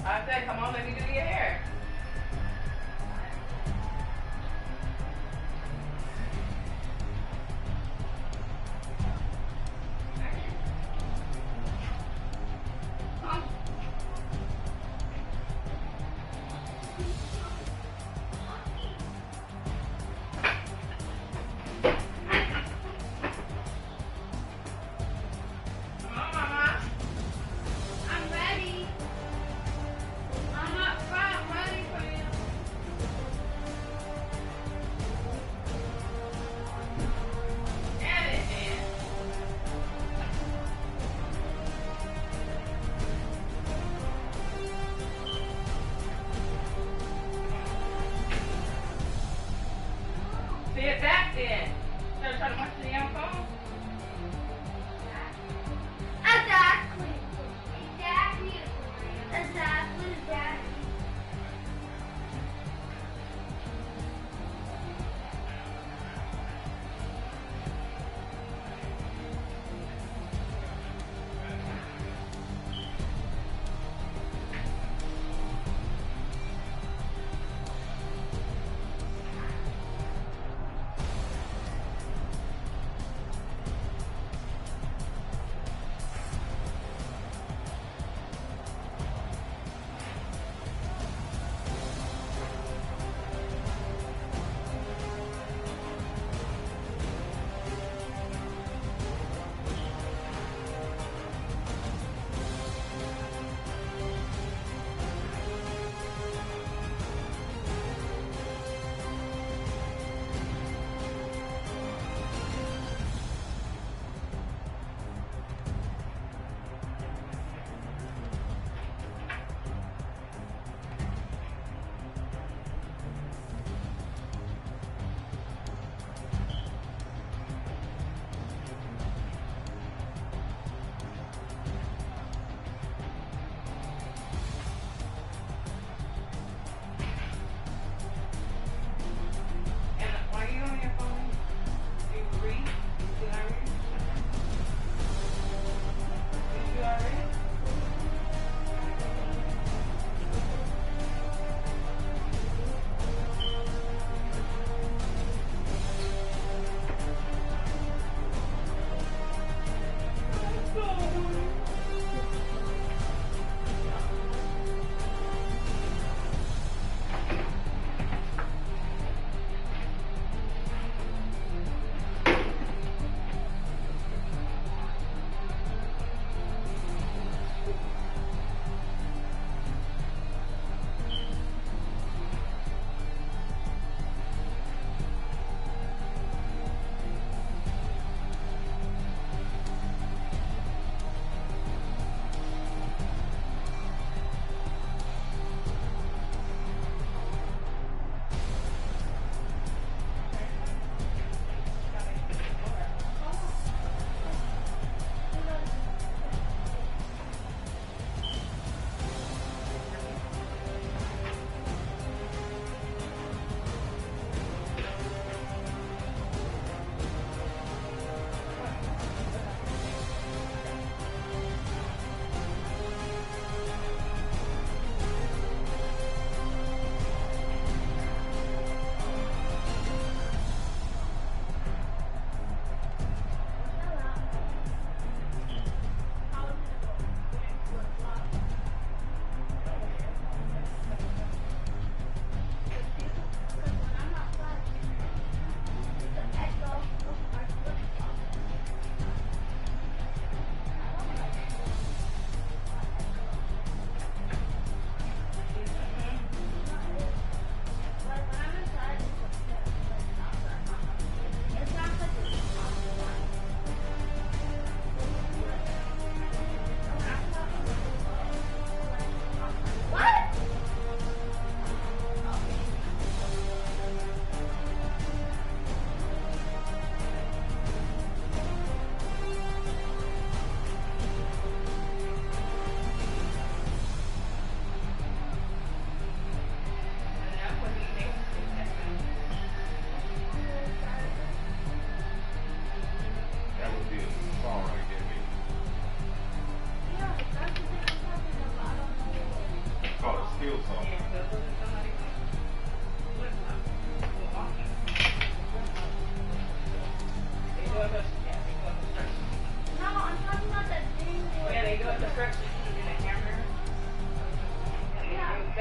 I said, come on, let me do your hair. Sit back then. So try to watch the damn phone? Exactly. Exactly. Exactly. Exactly.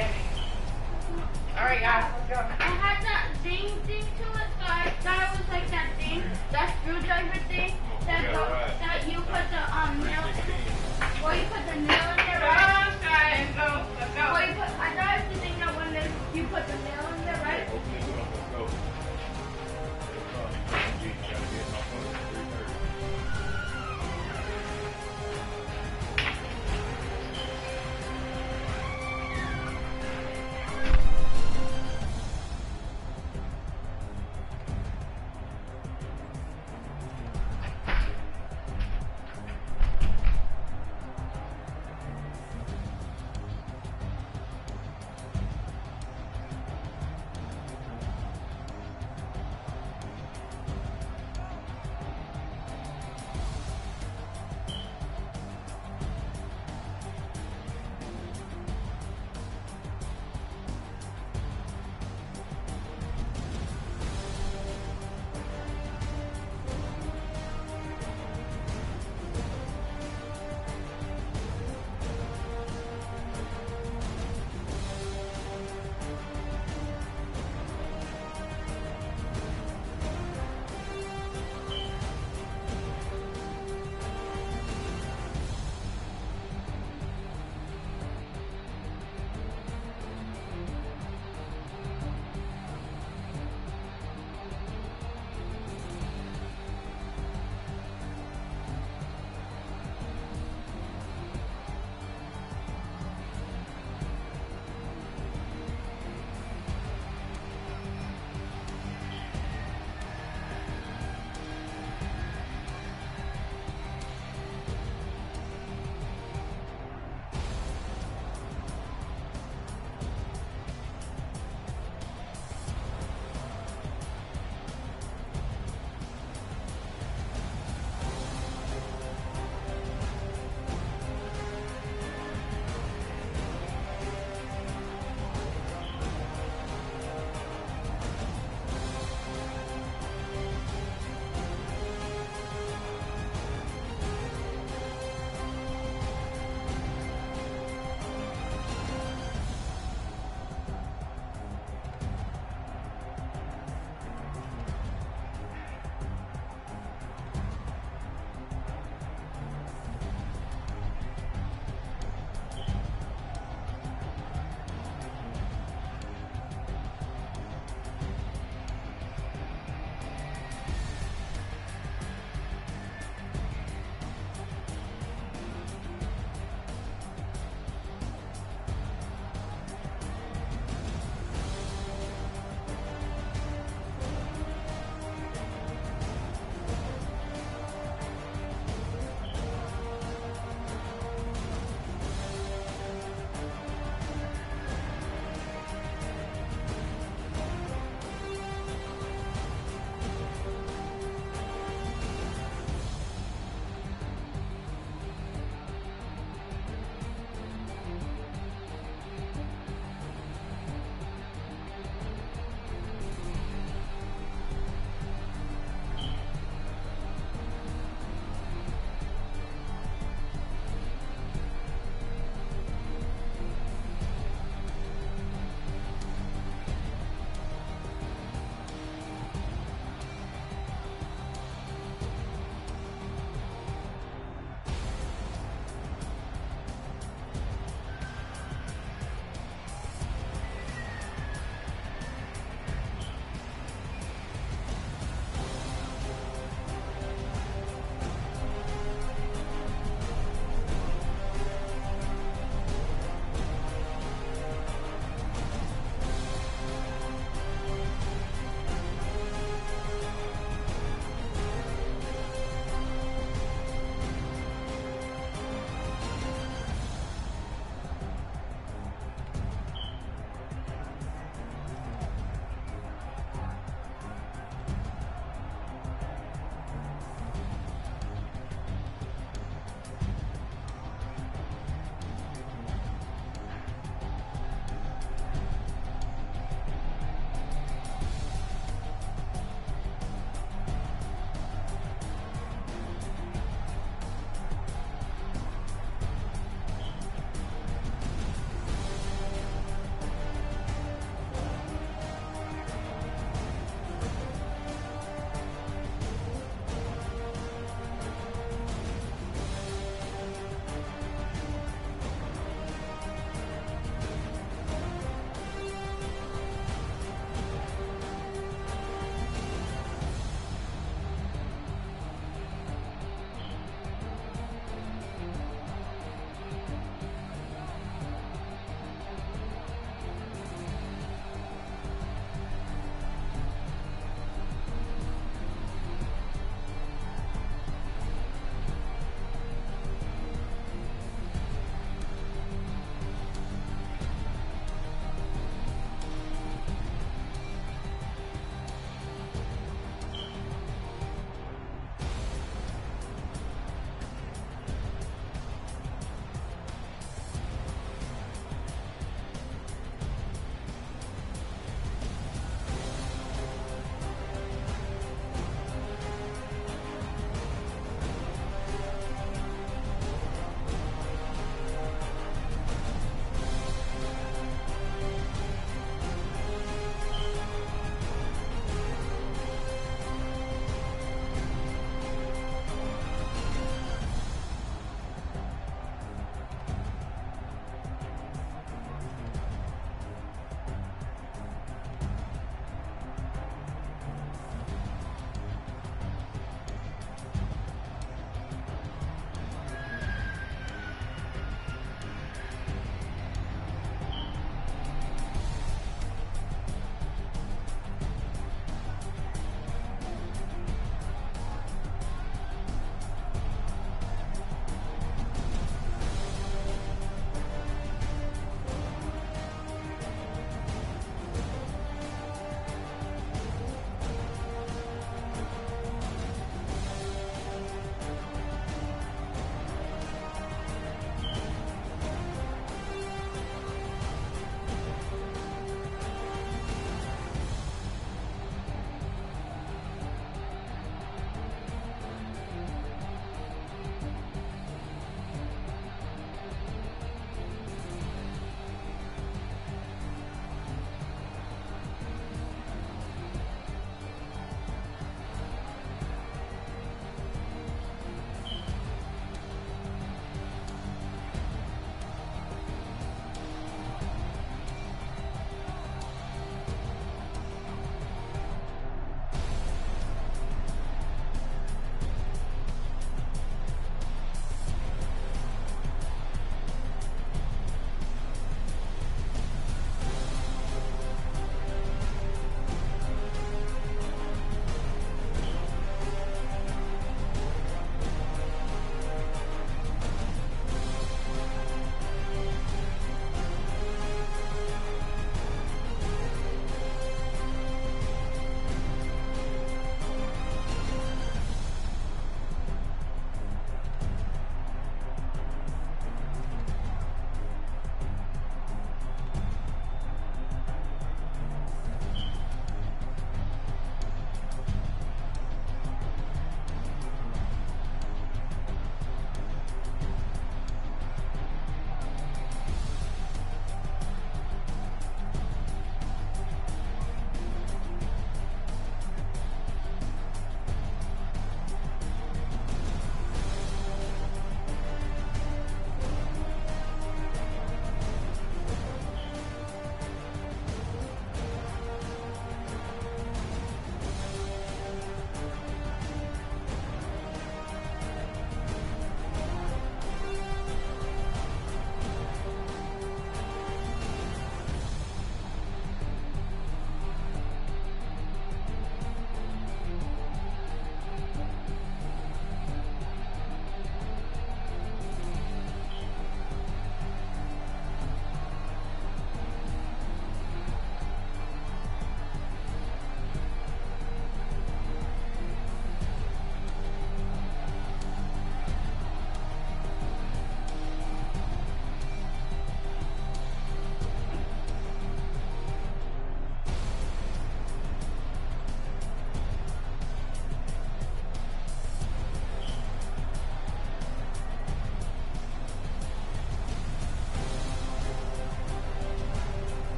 Sammy. Alright, guys, let's go. It had that ding to it, so I thought it was like that thing, that screwdriver thing. That's